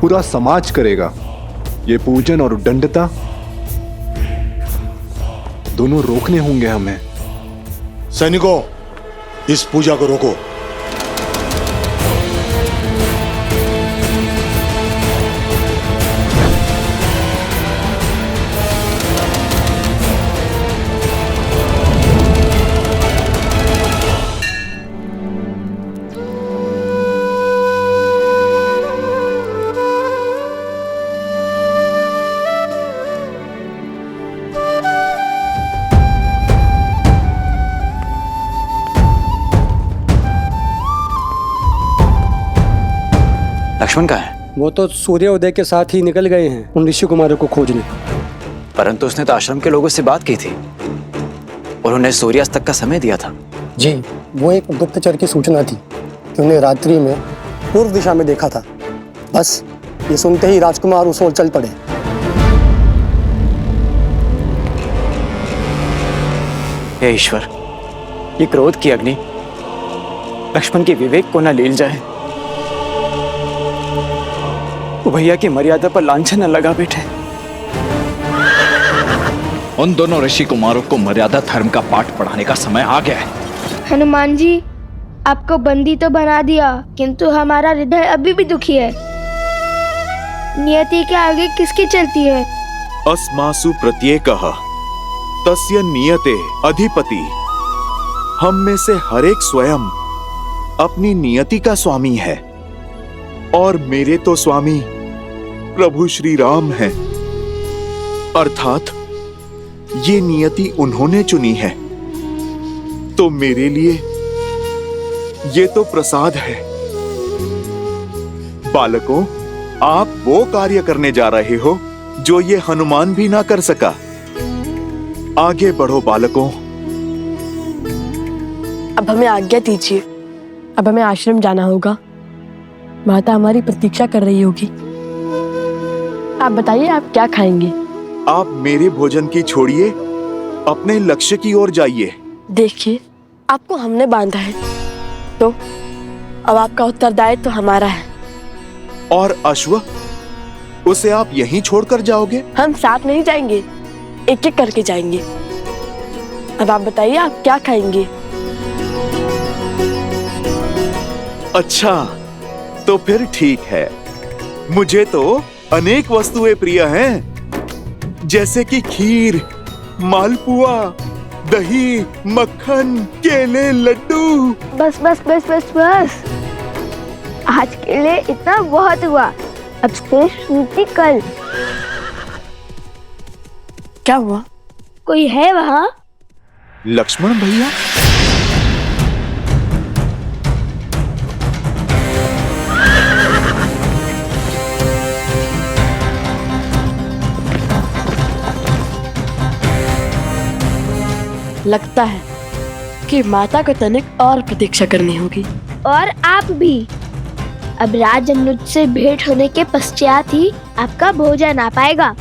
पूरा समाज करेगा। ये पूजन और दंडता दोनों रोकने होंगे हमें। सैनिकों, इस पूजा को रोको। लक्ष्मण कहाँ है? वो तो सूर्योदय के साथ ही निकल गए हैं उन ऋषि कुमारों को खोजने। परंतु उसने तो आश्रम के लोगों से बात की थी और उन्हें सूर्यास्त तक का समय दिया था। जी, वो एक गुप्तचर की सूचना थी कि उन्हें रात्रि में पूर्व दिशा में देखा था। बस ये सुनते ही राजकुमार उस ओर चल पड़े। हे ईश्वर, ये क्रोध की अग्नि लक्ष्मण के विवेक को न लील जाए। भैया की मर्यादा पर लांछन न लगा बैठे। उन दोनों ऋषि कुमारों को मर्यादा धर्म का पाठ पढ़ाने का समय आ गया है। हनुमान जी, आपको बंदी तो बना दिया, किंतु हमारा हृदय अभी भी दुखी है। नियति के आगे किसकी चलती है? अस्मासु प्रत्येकः तस्य नियते अधिपति। हम में से हर एक स्वयं अपनी नियति का स्वामी है और मेरे तो स्वामी प्रभु श्री राम हैं। अर्थात ये नियति उन्होंने चुनी है, तो मेरे लिए ये तो प्रसाद है। बालकों, आप वो कार्य करने जा रहे हो जो ये हनुमान भी ना कर सका। आगे बढ़ो बालकों। अब हमें आज्ञा दीजिए, अब हमें आश्रम जाना होगा। माता हमारी प्रतीक्षा कर रही होगी। आप बताइए, आप क्या खाएंगे? आप मेरे भोजन की छोड़िए, अपने लक्ष्य की ओर जाइए। देखिए, आपको हमने बांधा है, तो अब आपका उत्तरदायित्व तो हमारा है। और अश्व, उसे आप यहीं छोड़कर जाओगे? हम साथ नहीं जाएंगे, एक एक करके जाएंगे। अब आप बताइए, आप क्या खाएंगे? अच्छा, तो फिर ठीक है। मुझे तो अनेक वस्तुएं प्रिय हैं, जैसे कि खीर, मालपुआ, दही, मक्खन, केले, लड्डू। बस बस बस बस बस, आज के लिए इतना बहुत हुआ। अब शेष नीति कल। क्या हुआ? कोई है वहाँ? लक्ष्मण भैया? लगता है कि माता को तनिक और प्रतीक्षा करनी होगी। और आप भी। अब राज अनुज से भेंट होने के पश्चात ही आपका भोजन आ पाएगा।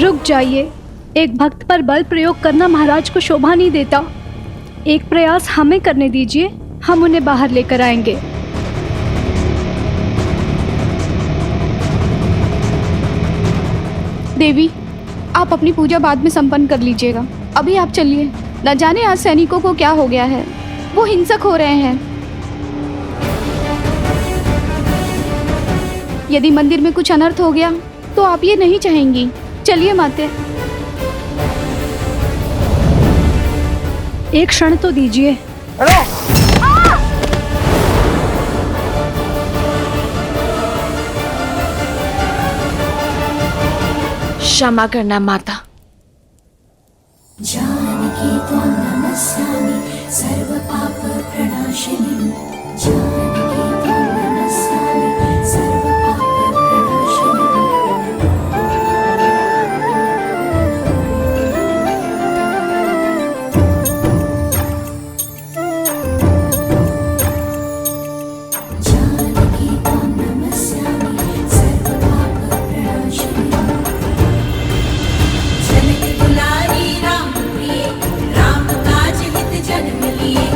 रुक जाइए। एक भक्त पर बल प्रयोग करना महाराज को शोभा नहीं देता। एक प्रयास हमें करने दीजिए, हम उन्हें बाहर लेकर आएंगे। देवी, आप अपनी पूजा बाद में संपन्न कर लीजिएगा। अभी आप चलिए। न जाने आज सैनिकों को क्या हो गया है, वो हिंसक हो रहे हैं। यदि मंदिर में कुछ अनर्थ हो गया तो आप ये नहीं चाहेंगी। चलिए माते। एक क्षण तो दीजिए। क्षमा करना माता। जानकी त्वां नमस्यामि सर्व पाप प्रणाशिनी। जानकी त्वां नमस्यामि सर्व पाप प्रणाशिनी। जानकी त्वां नमस्यामि सर्व पाप प्रणाशिनी। जनक दुलारी राम प्रिय, राम काज हित जन्म लिए।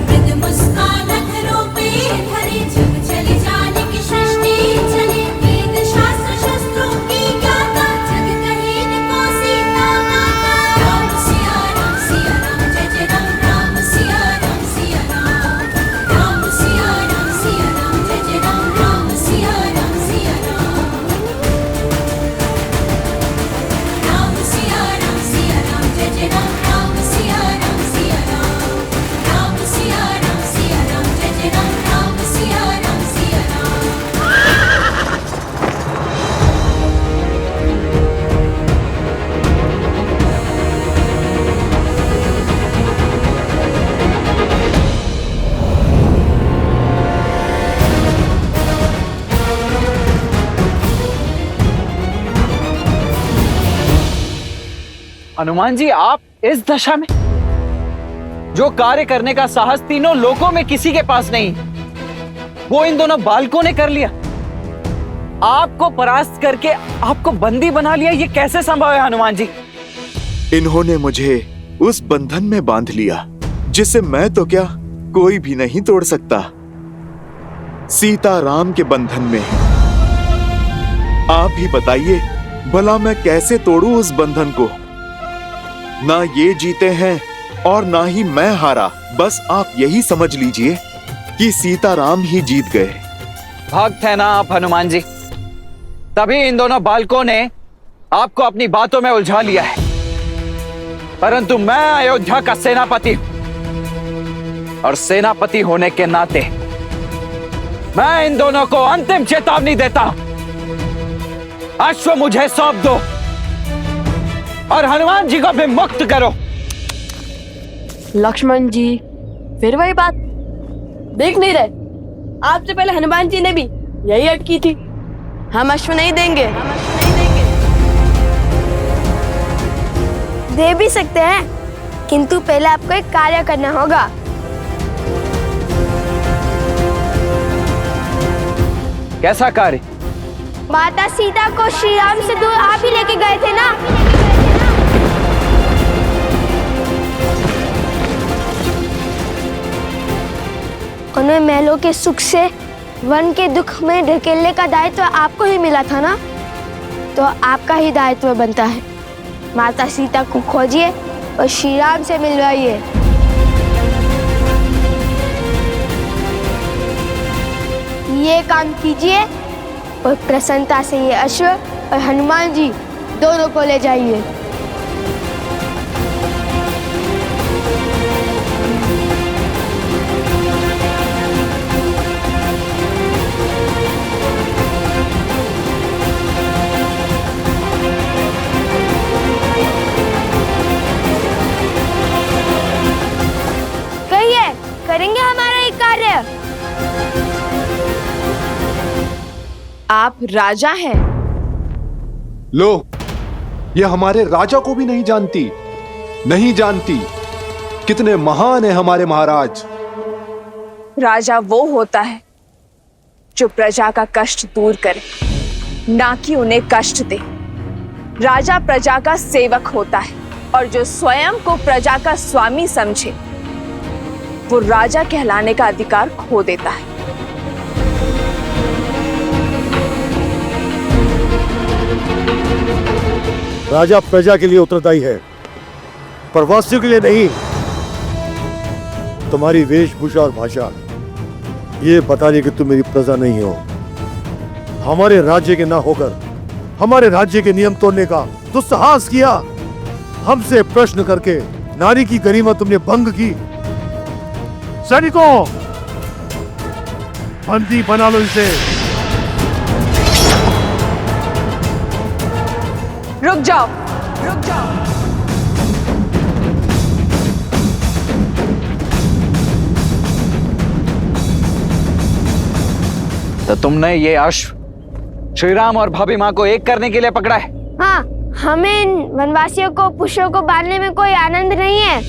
मृद मुस्कान अधरों पे धरे, जब चले जानकी सृष्टि चले। वेद शास्त्र शस्त्रों की ज्ञाता, जग कहे इनको सीता माता। राम सिया राम जय जय राम। राम सिया राम राम सिया राम जय जय राम। राम सिया राम राम सिया राम जय जय राम। राम सिया राम राम सिया राम जय जय राम। राम सिया राम हनुमान जी, आप इस दशा में? जो कार्य करने का साहस तीनों लोकों में किसी के पास नहीं, वो इन दोनों बालकों ने कर लिया। आपको परास्त करके आपको बंदी बना लिया, ये कैसे संभव है हनुमान जी? इन्होंने मुझे उस बंधन में बांध लिया जिसे मैं तो क्या, कोई भी नहीं तोड़ सकता। सीता राम के बंधन में। आप ही बताइए, भला मैं कैसे तोड़ूं उस बंधन को? ना ये जीते हैं और ना ही मैं हारा। बस आप यही समझ लीजिए कि सीताराम ही जीत गए। भक्त है ना आप हनुमान जी, तभी इन दोनों बालकों ने आपको अपनी बातों में उलझा लिया है। परंतु मैं अयोध्या का सेनापति हूं, और सेनापति होने के नाते मैं इन दोनों को अंतिम चेतावनी देता हूं। अश्व मुझे सौंप दो और हनुमान जी को भी मुक्त करो। लक्ष्मण जी, फिर वही बात। देख नहीं रहे, आपसे पहले हनुमान जी ने भी यही अटकी थी। हम अश्व नहीं देंगे। दे भी सकते हैं, किंतु पहले आपको एक कार्य करना होगा। कैसा कार्य? माता सीता को श्री राम से दूर आप ही लेके गए थे ना। उन्हें महलों के सुख से वन के दुख में ढकेलने का दायित्व आपको ही मिला था ना, तो आपका ही दायित्व बनता है। माता सीता को खोजिए और श्री राम से मिलवाइए। ये काम कीजिए और प्रसन्नता से ये अश्व और हनुमान जी दोनों को ले जाइए। करेंगे हमारा ये कार्य। आप राजा हैं। लो, ये हमारे राजा को भी नहीं जानती, नहीं जानती कितने महान है हमारे महाराज। राजा वो होता है जो प्रजा का कष्ट दूर करे, ना कि उन्हें कष्ट दे। राजा प्रजा का सेवक होता है और जो स्वयं को प्रजा का स्वामी समझे वो राजा कहलाने का अधिकार खो देता है। राजा प्रजा के लिए उत्तरदायी है, प्रवासियों के लिए नहीं। तुम्हारी वेशभूषा और भाषा ये बता रही कि तुम मेरी प्रजा नहीं हो। हमारे राज्य के ना होकर हमारे राज्य के नियम तोड़ने का दुस्साहस किया। हमसे प्रश्न करके नारी की गरिमा तुमने भंग की। सैनिकों, बंदी बना लो इसे। रुक जाओ, रुक जाओ। तो तुमने ये अश्व श्री राम और भाभी माँ को एक करने के लिए पकड़ा है? हाँ, हमें इन वनवासियों को पुष्पों को बांधने में कोई आनंद नहीं है।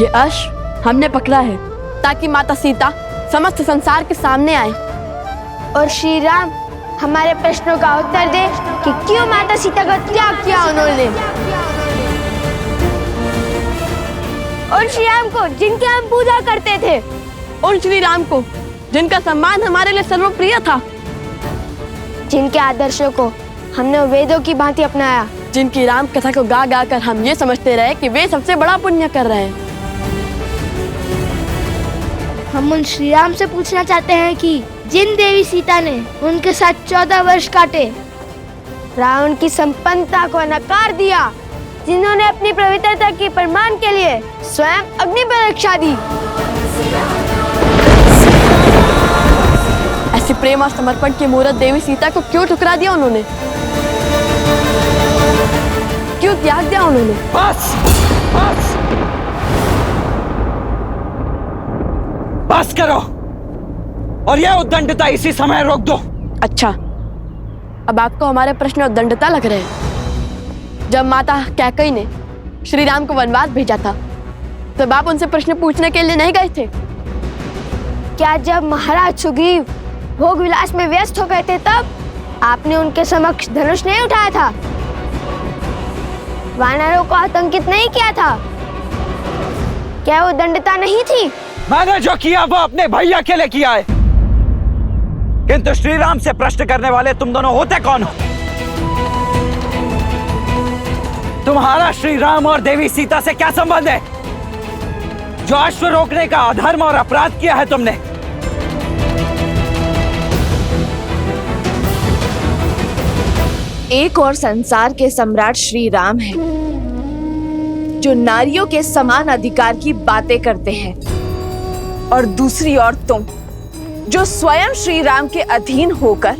ये अश्व हमने पकड़ा है ताकि माता सीता समस्त संसार के सामने आए और श्री राम हमारे प्रश्नों का उत्तर दे कि क्यों माता सीता का त्याग किया उन्होंने। और श्री राम को जिनकी हम पूजा करते थे, उन श्री राम को जिनका सम्मान हमारे लिए सर्वप्रिय था, जिनके आदर्शों को हमने वेदों की भांति अपनाया, जिनकी राम कथा को गा गा कर हम ये समझते रहे कि वे सबसे बड़ा पुण्य कर रहे हैं। हम उन श्री राम से पूछना चाहते हैं कि जिन देवी सीता ने उनके साथ 14 वर्ष काटे, रावण की संपन्नता को नकार दिया, जिन्होंने अपनी पवित्रता के प्रमाण के लिए स्वयं अग्नि परीक्षा दी, ऐसे प्रेम और समर्पण की मूर्त देवी सीता को क्यों ठुकरा दिया उन्होंने? क्यों त्याग दिया उन्होंने? बस बस बस करो और यह उद्दंडता इसी समय रोक दो। अच्छा, अब आपको हमारे प्रश्न उद्दंडता लग रहे हैं। जब माता कैकेयी ने श्री राम को वनवास भेजा था तब आप उनसे प्रश्न पूछने के लिए नहीं गए थे? क्या जब महाराज सुग्रीव भोग विलास में व्यस्त हो गए थे तब आपने उनके समक्ष धनुष नहीं उठाया था? वानरों को आतंकित नहीं किया था? क्या वो दंडता नहीं थी? मैंने जो किया वो अपने भैया के लिए किया है, किंतु श्री राम से प्रश्न करने वाले तुम दोनों होते कौन हो? तुम्हारा श्री राम और देवी सीता से क्या संबंध है? जो अश्व रोकने का अधर्म और अपराध किया है तुमने। एक और संसार के सम्राट श्री राम हैं, जो नारियों के समान अधिकार की बातें करते हैं, और दूसरी ओर तुम जो स्वयं श्री राम के अधीन होकर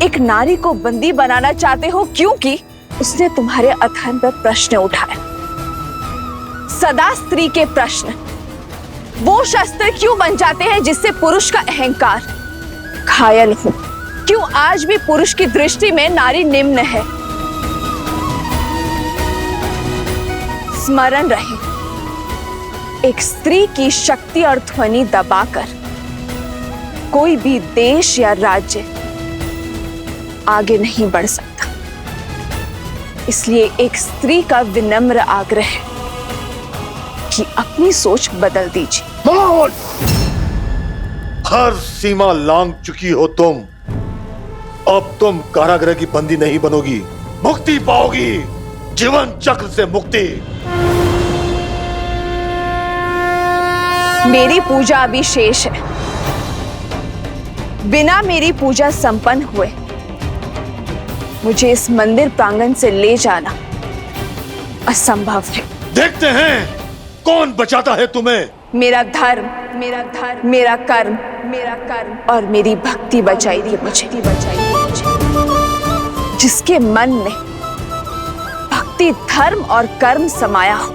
एक नारी को बंदी बनाना चाहते हो क्योंकि उसने तुम्हारे अधर्म पर प्रश्न उठाया। सदा स्त्री के प्रश्न वो शस्त्र क्यों बन जाते हैं जिससे पुरुष का अहंकार घायल हो? क्यों आज भी पुरुष की दृष्टि में नारी निम्न है? स्मरण रहे, एक स्त्री की शक्ति और ध्वनि दबाकर कोई भी देश या राज्य आगे नहीं बढ़ सकता। इसलिए एक स्त्री का विनम्र आग्रह है कि अपनी सोच बदल दीजिए। हर सीमा लांघ चुकी हो तुम। अब तुम कारागृह की बंदी नहीं बनोगी, मुक्ति पाओगी, जीवन चक्र से मुक्ति। मेरी पूजा अभी शेष है। बिना मेरी पूजा संपन्न हुए मुझे इस मंदिर प्रांगण से ले जाना असंभव है। देखते हैं कौन बचाता है तुम्हें। मेरा धर्म, मेरा कर्म और मेरी भक्ति बचाएगी मुझे। जिसके मन में भक्ति, धर्म और कर्म समाया हो,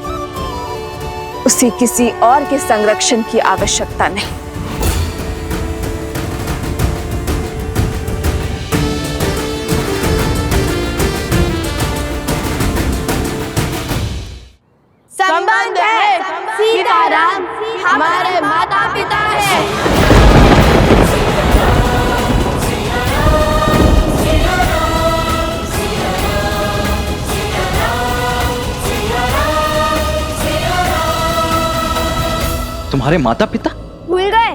उसे किसी और के संरक्षण की आवश्यकता नहीं। संबंध है, सीताराम हमारे माता पिता हैं। तुम्हारे माता पिता? भूल गए?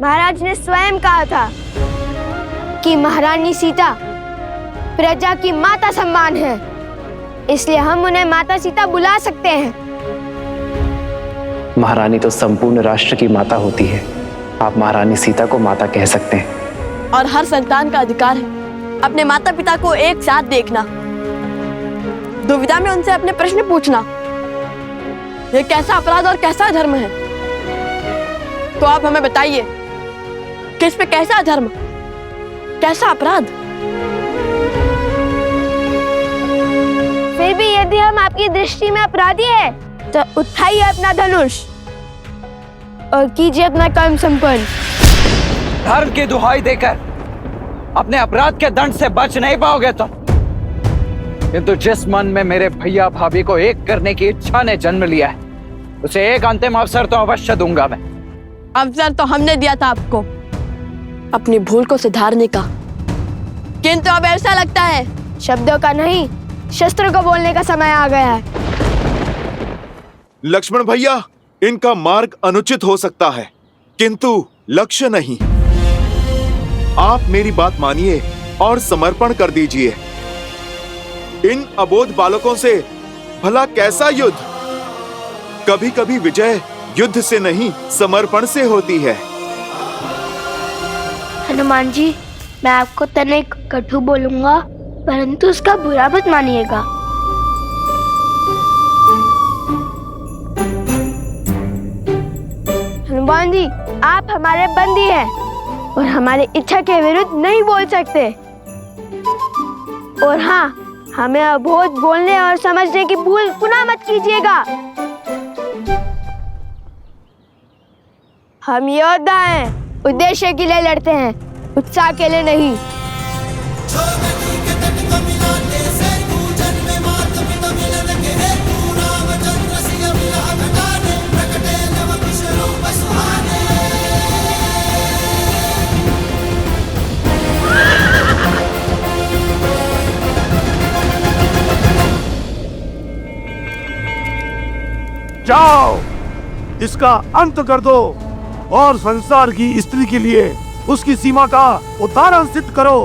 महाराज ने स्वयं कहा था कि महारानी सीता प्रजा की माता सम्मान है, इसलिए हम उन्हें माता सीता बुला सकते हैं। महारानी तो संपूर्ण राष्ट्र की माता होती है, आप महारानी सीता को माता कह सकते हैं। और हर संतान का अधिकार है अपने माता पिता को एक साथ देखना, दुविधा में उनसे अपने प्रश्न पूछना। ये कैसा अपराध और कैसा धर्म है? तो आप हमें बताइए कि इस पे कैसा धर्म, कैसा अपराध? फिर भी यदि हम आपकी दृष्टि में अपराधी है तो उठाइए अपना धनुष और कीजिए अपना कर्म संपन्न। धर्म की दुहाई देकर अपने अपराध के दंड से बच नहीं पाओगे तुम। किंतु जिस मन में मेरे भैया भाभी को एक करने की इच्छा ने जन्म लिया है, उसे एक अंतिम अवसर तो अवश्य दूंगा मैं। अवसर तो हमने दिया था आपको अपनी भूल को सुधारने का, किंतु अब ऐसा लगता है शब्दों का नहीं, शस्त्रों को बोलने का समय आ गया है। लक्ष्मण भैया, इनका मार्ग अनुचित हो सकता है, किंतु लक्ष्य नहीं। आप मेरी बात मानिए और समर्पण कर दीजिए। इन अबोध बालकों से भला कैसा युद्ध? कभी कभी विजय युद्ध से नहीं, समर्पण से होती है। हनुमान जी, मैं आपको तनिक कटु बोलूंगा, परंतु उसका बुरा मत मानिएगा। हनुमान जी, आप हमारे बंदी हैं और हमारी इच्छा के विरुद्ध नहीं बोल सकते। और हाँ, हमें अबोध बोलने और समझने की भूल पुनः मत कीजिएगा। हम योद्धा हैं, उद्देश्य के लिए लड़ते हैं, उत्साह के लिए नहीं। जाओ, इसका अंत कर दो और संसार की स्त्री के लिए उसकी सीमा का उदाहरण सिद्ध करो।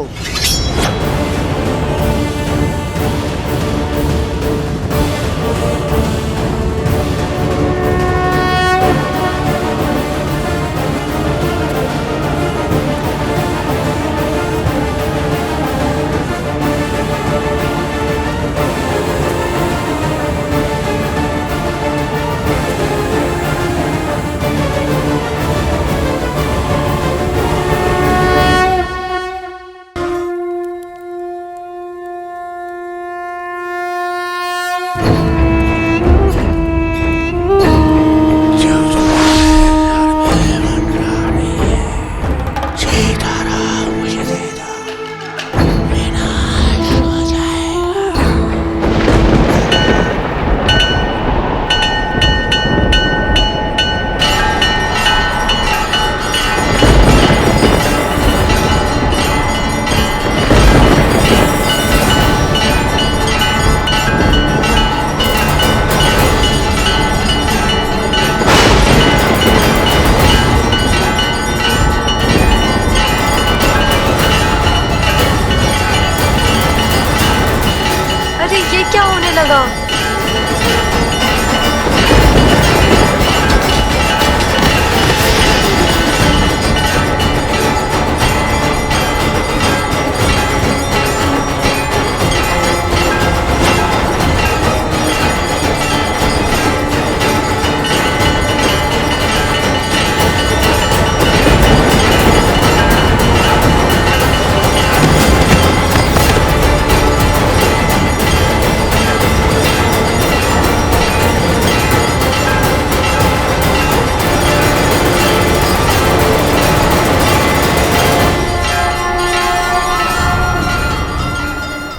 क्या होने लगा?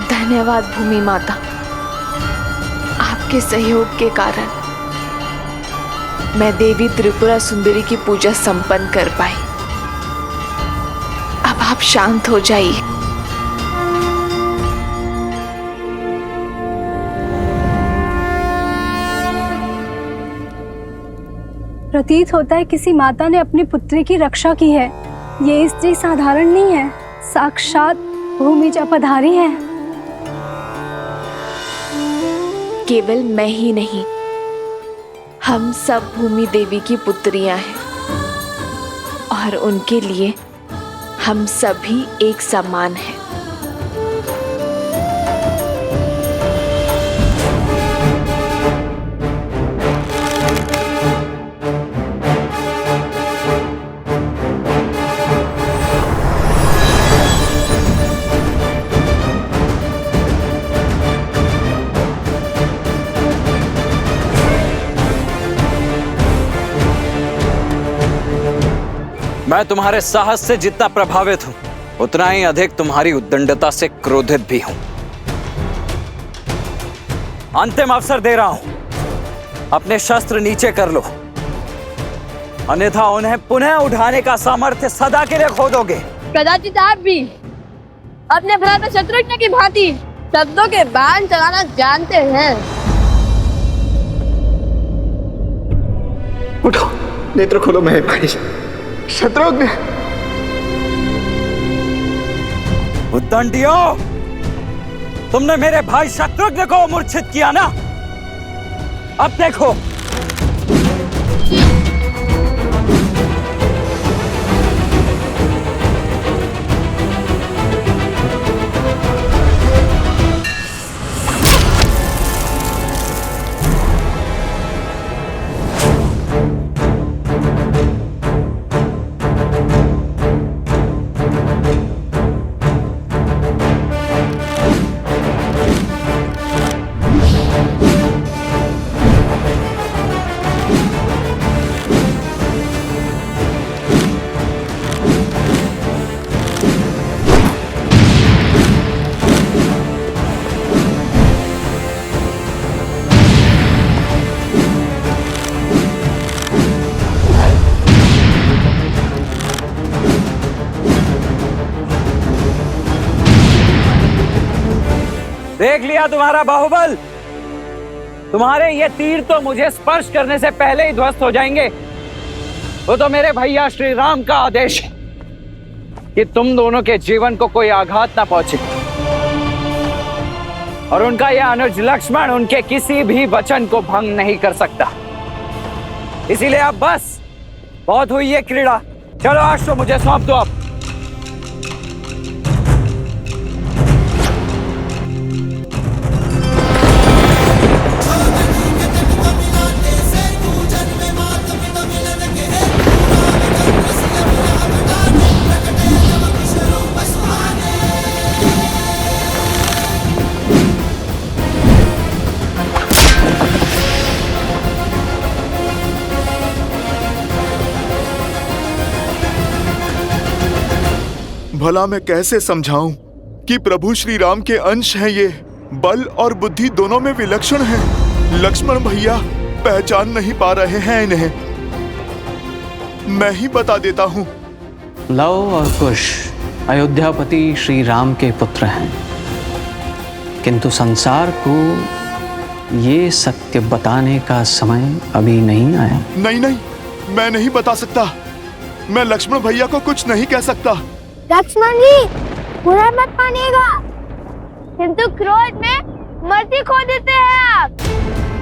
धन्यवाद भूमि माता, आपके सहयोग के कारण मैं देवी त्रिपुरा सुंदरी की पूजा संपन्न कर पाई। अब आप शांत हो जाइए। प्रतीत होता है किसी माता ने अपनी पुत्री की रक्षा की है। ये स्त्री साधारण नहीं है, साक्षात भूमिजा पधारी है। केवल मैं ही नहीं, हम सब भूमि देवी की पुत्रियां हैं और उनके लिए हम सभी एक समान हैं। मैं तुम्हारे साहस से जितना प्रभावित हूं, उतना ही अधिक तुम्हारी उद्दंडता से क्रोधित भी हूं। अंतिम अवसर दे रहा हूं, अपने शस्त्र नीचे कर लो, अन्यथा उन्हें पुनः उठाने का सामर्थ्य सदा के लिए खो दोगे। प्रजापिता आप भी अपने भ्राता शत्रुघ्न की भांति शब्दों के बाण चलाना जानते हैं। उठो, नेत्र खोलो मेरे भाई शत्रुघ्न। उद्दंडियों, तुमने मेरे भाई शत्रुघ्न को मूर्छित किया ना? अब देखो। देख लिया तुम्हारा बाहुबल। तुम्हारे ये तीर तो मुझे स्पर्श करने से पहले ही ध्वस्त हो जाएंगे। वो तो मेरे भैया श्री राम का आदेश है कि तुम दोनों के जीवन को कोई आघात ना पहुंचे, और उनका यह अनुज लक्ष्मण उनके किसी भी वचन को भंग नहीं कर सकता। इसीलिए अब बस बहुत हुई ये क्रीड़ा। चलो अश्व मुझे सौंप दो अब। भला मैं कैसे समझाऊं कि प्रभु श्री राम के अंश हैं ये, बल और बुद्धि दोनों में विलक्षण हैं। लक्ष्मण भैया पहचान नहीं पा रहे हैं इन्हें। मैं ही बता देता हूं। लव और कुश अयोध्यापति श्री राम के पुत्र हैं, किंतु संसार को ये सत्य बताने का समय अभी नहीं आया। नहीं नहीं, मैं नहीं बता सकता। मैं लक्ष्मण भैया को कुछ नहीं कह सकता। लक्ष्मण जी, बुरा मत मानिएगा, किंतु क्रोध में मर्जी खो देते हैं आप,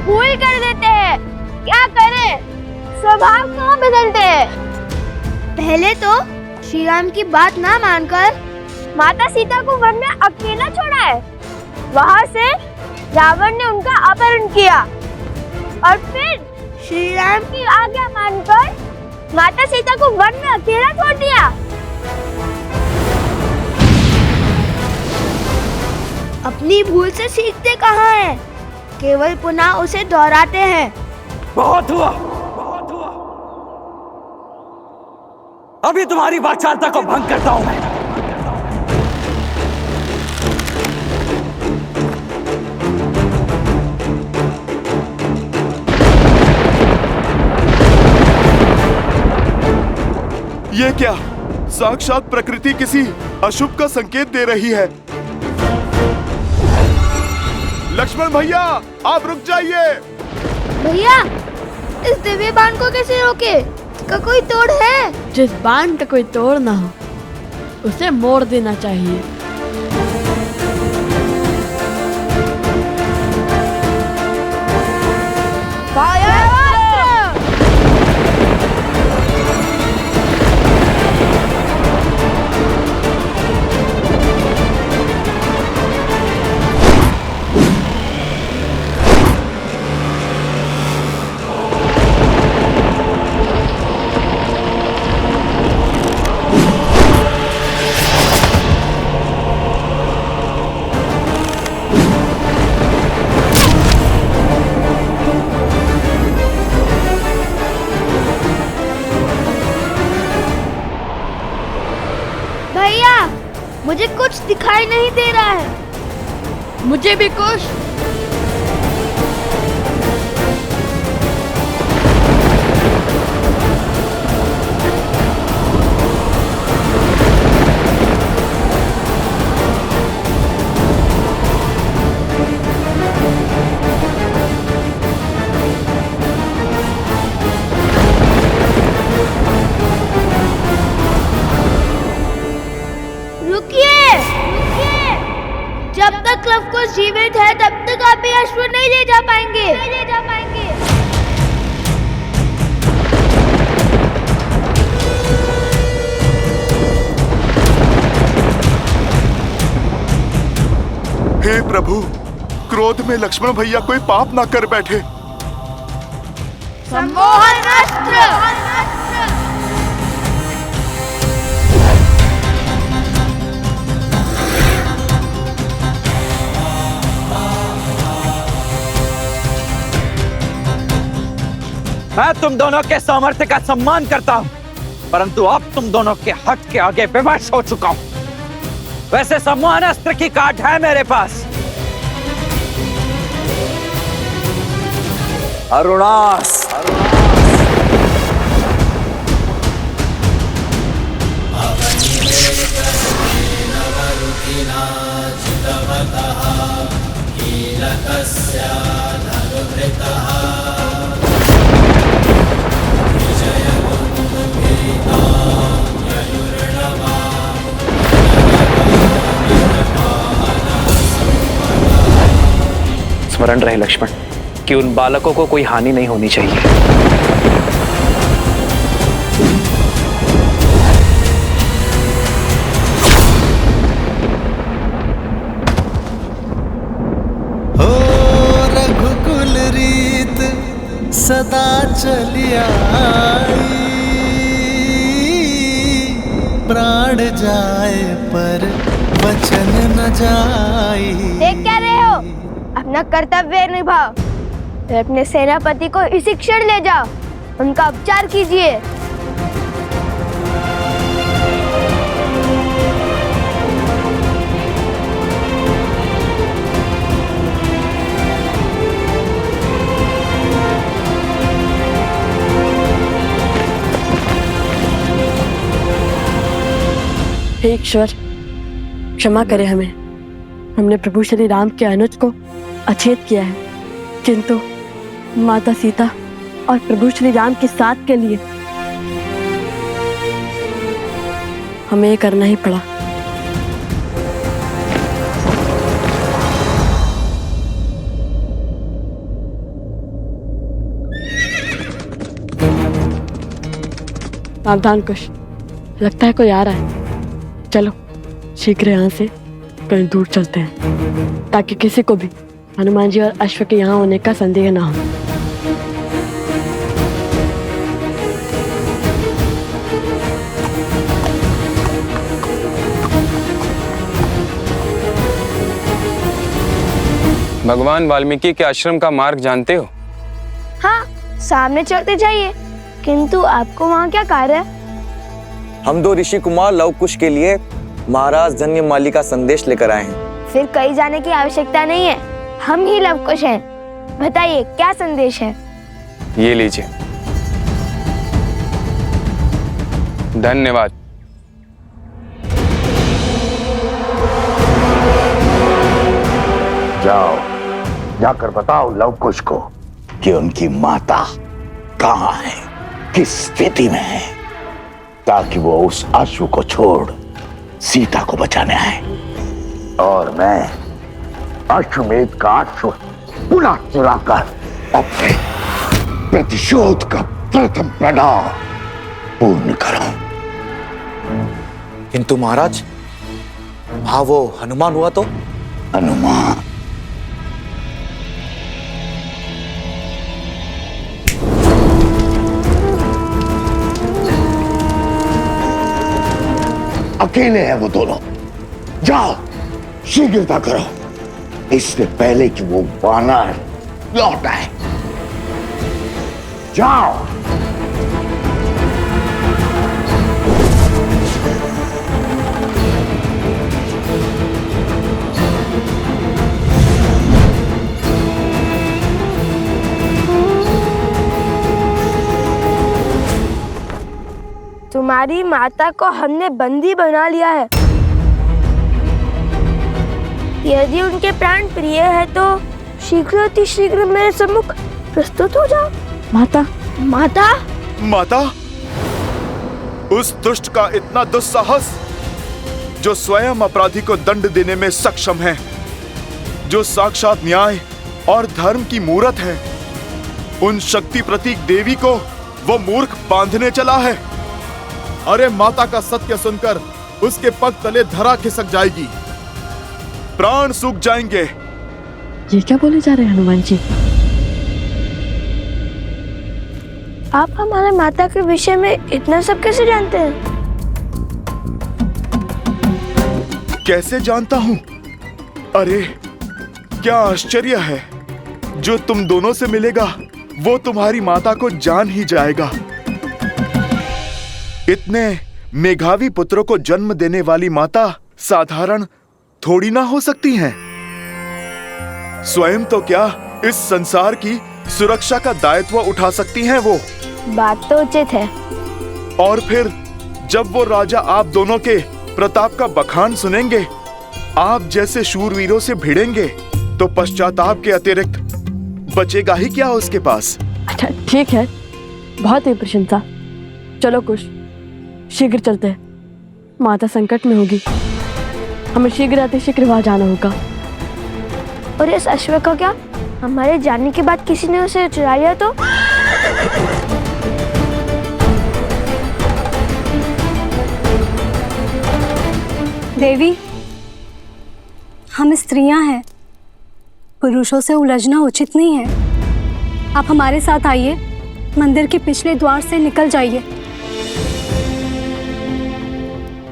भूल कर देते हैं। क्या करें, स्वभाव क्यों बदलते हैं? पहले तो श्री राम की बात ना मानकर माता सीता को वन में अकेला छोड़ा है, वहाँ से रावण ने उनका अपहरण किया, और फिर श्री राम की आज्ञा मानकर माता सीता को वन में अकेला छोड़ दिया। अपनी भूल से सीखते कहाँ हैं? केवल पुनः उसे दोहराते हैं। बहुत हुआ, बहुत हुआ। अभी तुम्हारी वाचालता को भंग करता हूं मैं। ये क्या? साक्षात प्रकृति किसी अशुभ का संकेत दे रही है। लक्ष्मण भैया, आप रुक जाइए। भैया, इस दिव्य बाण को कैसे रोके? इसका कोई तोड़ है? जिस बाण का कोई तोड़ ना हो उसे मोड़ देना चाहिए। भैया, मुझे कुछ दिखाई नहीं दे रहा है। मुझे भी कुछ। जब तक लवकुश जीवित है तब तक आप ये अश्व नहीं ले जा पाएंगे। हे प्रभु, क्रोध में लक्ष्मण भैया कोई पाप ना कर बैठे। सम्मोहन अस्त्र। मैं तुम दोनों के सामर्थ्य का सम्मान करता हूं, परंतु अब तुम दोनों के हट के आगे विवश हो चुका हूं। वैसे सम्मोहन अस्त्र की काट है मेरे पास। अरुणास, स्मरण रहे लक्ष्मण कि उन बालकों को कोई हानि नहीं होनी चाहिए। हो रघुकुल रीत सदा चलिया प्राण जाए पर वचन न जाए। देख क्या रहे हो? अपना कर्तव्य निभाओ। फिर अपने सेनापति को इसी क्षण ले जाओ, उनका उपचार कीजिए। हे ईश्वर, क्षमा करे हमें। हमने प्रभु श्री राम के अनुज को अछेत किया है, किंतु माता सीता और प्रभु श्री राम के साथ के लिए हमें ये करना ही पड़ा। सावधान कुश, लगता है कोई आ रहा है। चलो शीघ्र यहाँ से कहीं दूर चलते हैं, ताकि किसी को भी हनुमान जी और अश्व के यहाँ होने का संदेह ना हो। भगवान वाल्मीकि के आश्रम का मार्ग जानते हो? हाँ, सामने चलते जाइए। किंतु आपको वहाँ क्या कार्य है? हम दो ऋषि कुमार लवकुश के लिए महाराज धन्यमाली का संदेश लेकर आए हैं। फिर कहीं जाने की आवश्यकता नहीं है, हम ही लवकुश हैं। बताइए क्या संदेश है? ये लीजिए। धन्यवाद। जाओ, जाकर बताओ लवकुश को कि उनकी माता कहाँ है, किस स्थिति में है, ताकि वो उस अश्व को छोड़ सीता को बचाने आए और मैं अश्वमेध का अश्व पुनः चुराकर अपने प्रतिशोध का प्रथम पड़ाव पूर्ण करूं। किंतु महाराज, हाँ वो हनुमान हुआ तो? हनुमान? अकेले हैं वो दोनों। जाओ, शीघ्रता करो, इससे पहले कि वो वानर लौट आए। जाओ। तुम्हारी माता को हमने बंदी बना लिया है। यदि उनके प्राण प्रिय है तो शीघ्र मेरे सम्मुख प्रस्तुत हो जाओ। माता, माता, माता, उस दुष्ट का इतना दुस्साहस, जो स्वयं अपराधी को दंड देने में सक्षम है, जो साक्षात न्याय और धर्म की मूरत है, उन शक्ति प्रतीक देवी को वो मूर्ख बांधने चला है। अरे माता का सत्य सुनकर उसके पग तले धरा खिसक जाएगी, प्राण सूख जाएंगे। ये क्या बोले जा रहे हैं हनुमान जी? आप हमारे माता के विषय में इतना सब कैसे जानते हैं? कैसे जानता हूं? अरे क्या आश्चर्य है, जो तुम दोनों से मिलेगा वो तुम्हारी माता को जान ही जाएगा। इतने मेघावी पुत्रों को जन्म देने वाली माता साधारण थोड़ी ना हो सकती हैं। स्वयं तो क्या इस संसार की सुरक्षा का दायित्व उठा सकती हैं वो। बात तो उचित है। और फिर जब वो राजा आप दोनों के प्रताप का बखान सुनेंगे, आप जैसे शूरवीरों से भिड़ेंगे, तो पश्चाताप के अतिरिक्त बचेगा ही क्या उसके पास। अच्छा ठीक है, बहुत ही प्रशंसा। चलो कुश, शीघ्र चलते हैं। माता संकट में होगी, हमें शीघ्र वहां जाना होगा। और इस अश्व का क्या? हमारे जाने के बाद किसी ने उसे चुरा लिया तो? देवी, हम स्त्रियां हैं, पुरुषों से उलझना उचित नहीं है। आप हमारे साथ आइए, मंदिर के पिछले द्वार से निकल जाइए।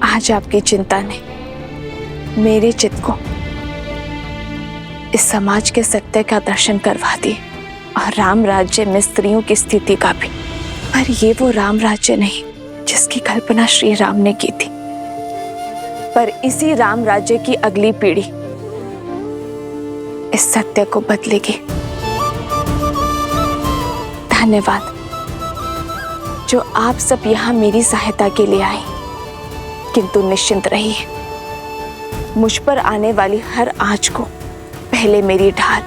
आज आपकी चिंता ने मेरे चित्त को इस समाज के सत्य का दर्शन करवा दी, और राम राज्य में स्त्रियों की स्थिति का भी। पर ये वो राम राज्य नहीं जिसकी कल्पना श्री राम ने की थी, पर इसी राम राज्य की अगली पीढ़ी इस सत्य को बदलेगी। धन्यवाद जो आप सब यहाँ मेरी सहायता के लिए आए, किंतु निश्चिंत रहिए, मुझ पर आने वाली हर आंच को पहले मेरी ढाल,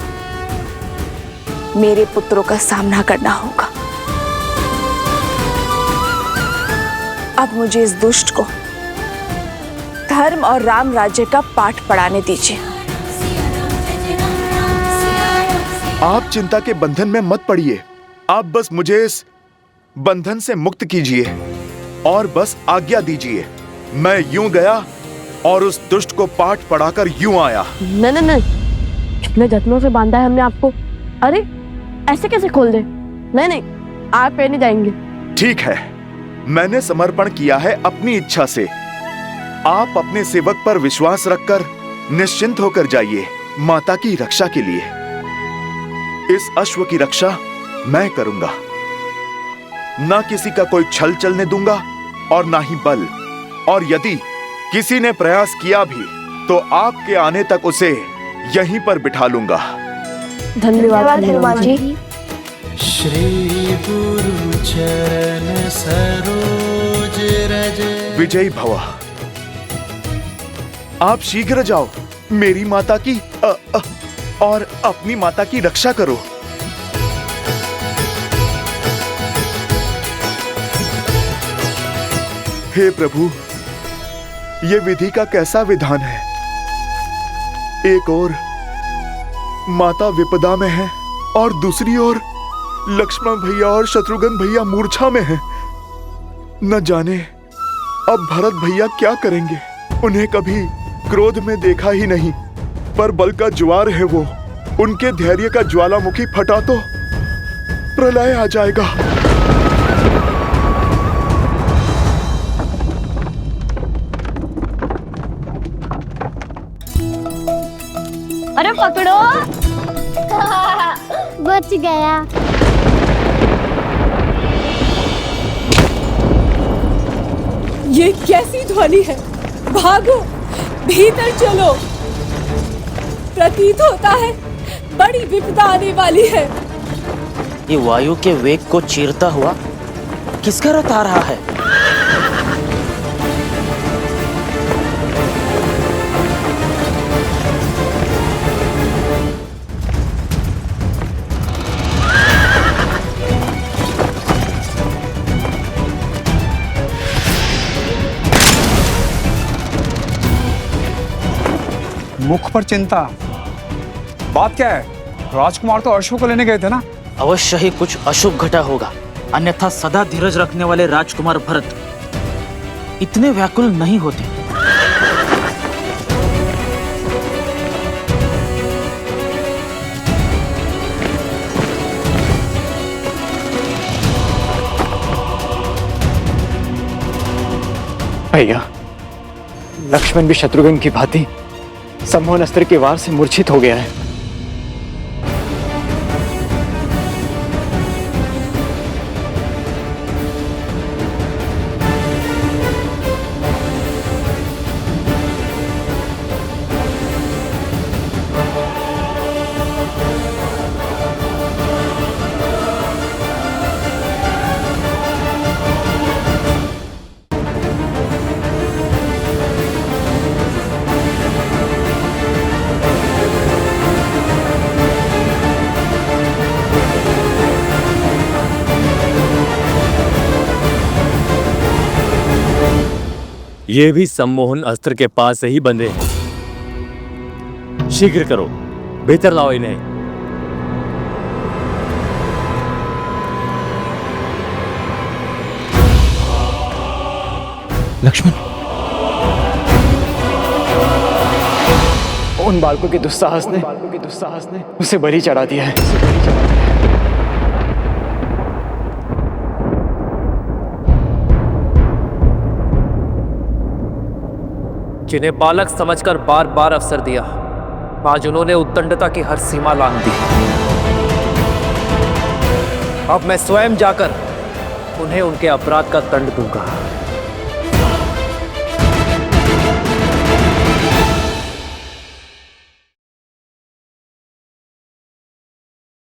मेरे पुत्रों का सामना करना होगा। अब मुझे इस दुष्ट को धर्म और राम राज्य का पाठ पढ़ाने दीजिए। आप चिंता के बंधन में मत पड़िए, आप बस मुझे इस बंधन से मुक्त कीजिए और बस आज्ञा दीजिए। मैं यूं गया और उस दुष्ट को पाठ पढ़ाकर यूं आया। नहीं, कितने जत्नों से बांधा है हमने आपको। अरे ऐसे कैसे खोल दे? नहीं, आप पे नहीं जाएंगे। ठीक है, मैंने समर्पण किया है अपनी इच्छा से। आप अपने सेवक पर विश्वास रखकर निश्चिंत होकर जाइए माता की रक्षा के लिए। इस अश्व की रक्षा मैं करूंगा, ना किसी का कोई छल चलने दूंगा और ना ही बल। और यदि किसी ने प्रयास किया भी तो आपके आने तक उसे यहीं पर बिठा लूंगा। धन्यवाद हनुमान जी। श्री गुरु चरण सरोज रज। विजयी भव। आप शीघ्र जाओ, मेरी माता की और अपनी माता की रक्षा करो। हे प्रभु, ये विधि का कैसा विधान है? एक ओर माता विपदा में है और दूसरी ओर लक्ष्मण भैया और शत्रुघ्न भैया मूर्छा में हैं। न जाने अब भरत भैया क्या करेंगे। उन्हें कभी क्रोध में देखा ही नहीं, पर बल का ज्वार है वो। उनके धैर्य का ज्वालामुखी फटा तो प्रलय आ जाएगा। अरे पकड़ो। बच गया। ये कैसी ध्वनि है? भागो, भीतर चलो। प्रतीत होता है बड़ी विपदा आने वाली है। ये वायु के वेग को चीरता हुआ किसका रथ आ रहा है? मुख पर चिंता, बात क्या है? राजकुमार तो अश्व को लेने गए थे ना? अवश्य ही कुछ अशुभ घटा होगा, अन्यथा सदा धीरज रखने वाले राजकुमार भरत इतने व्याकुल नहीं होते। भैया, लक्ष्मण भी शत्रुघ्न की भांति सम्मोहन अस्त्र के वार से मूर्छित हो गया है। ये भी सम्मोहन अस्त्र के पास से ही बंधे हैं। शीघ्र करो, भीतर लाओ इन्हें। लक्ष्मण, उन बालकों के दुस्साहस ने उसे बलि चढ़ा दिया है। जिन्हें बालक समझकर बार बार अवसर दिया, आज उन्होंने उद्दंडता की हर सीमा लांघ दी। अब मैं स्वयं जाकर उन्हें उनके अपराध का दंड दूंगा।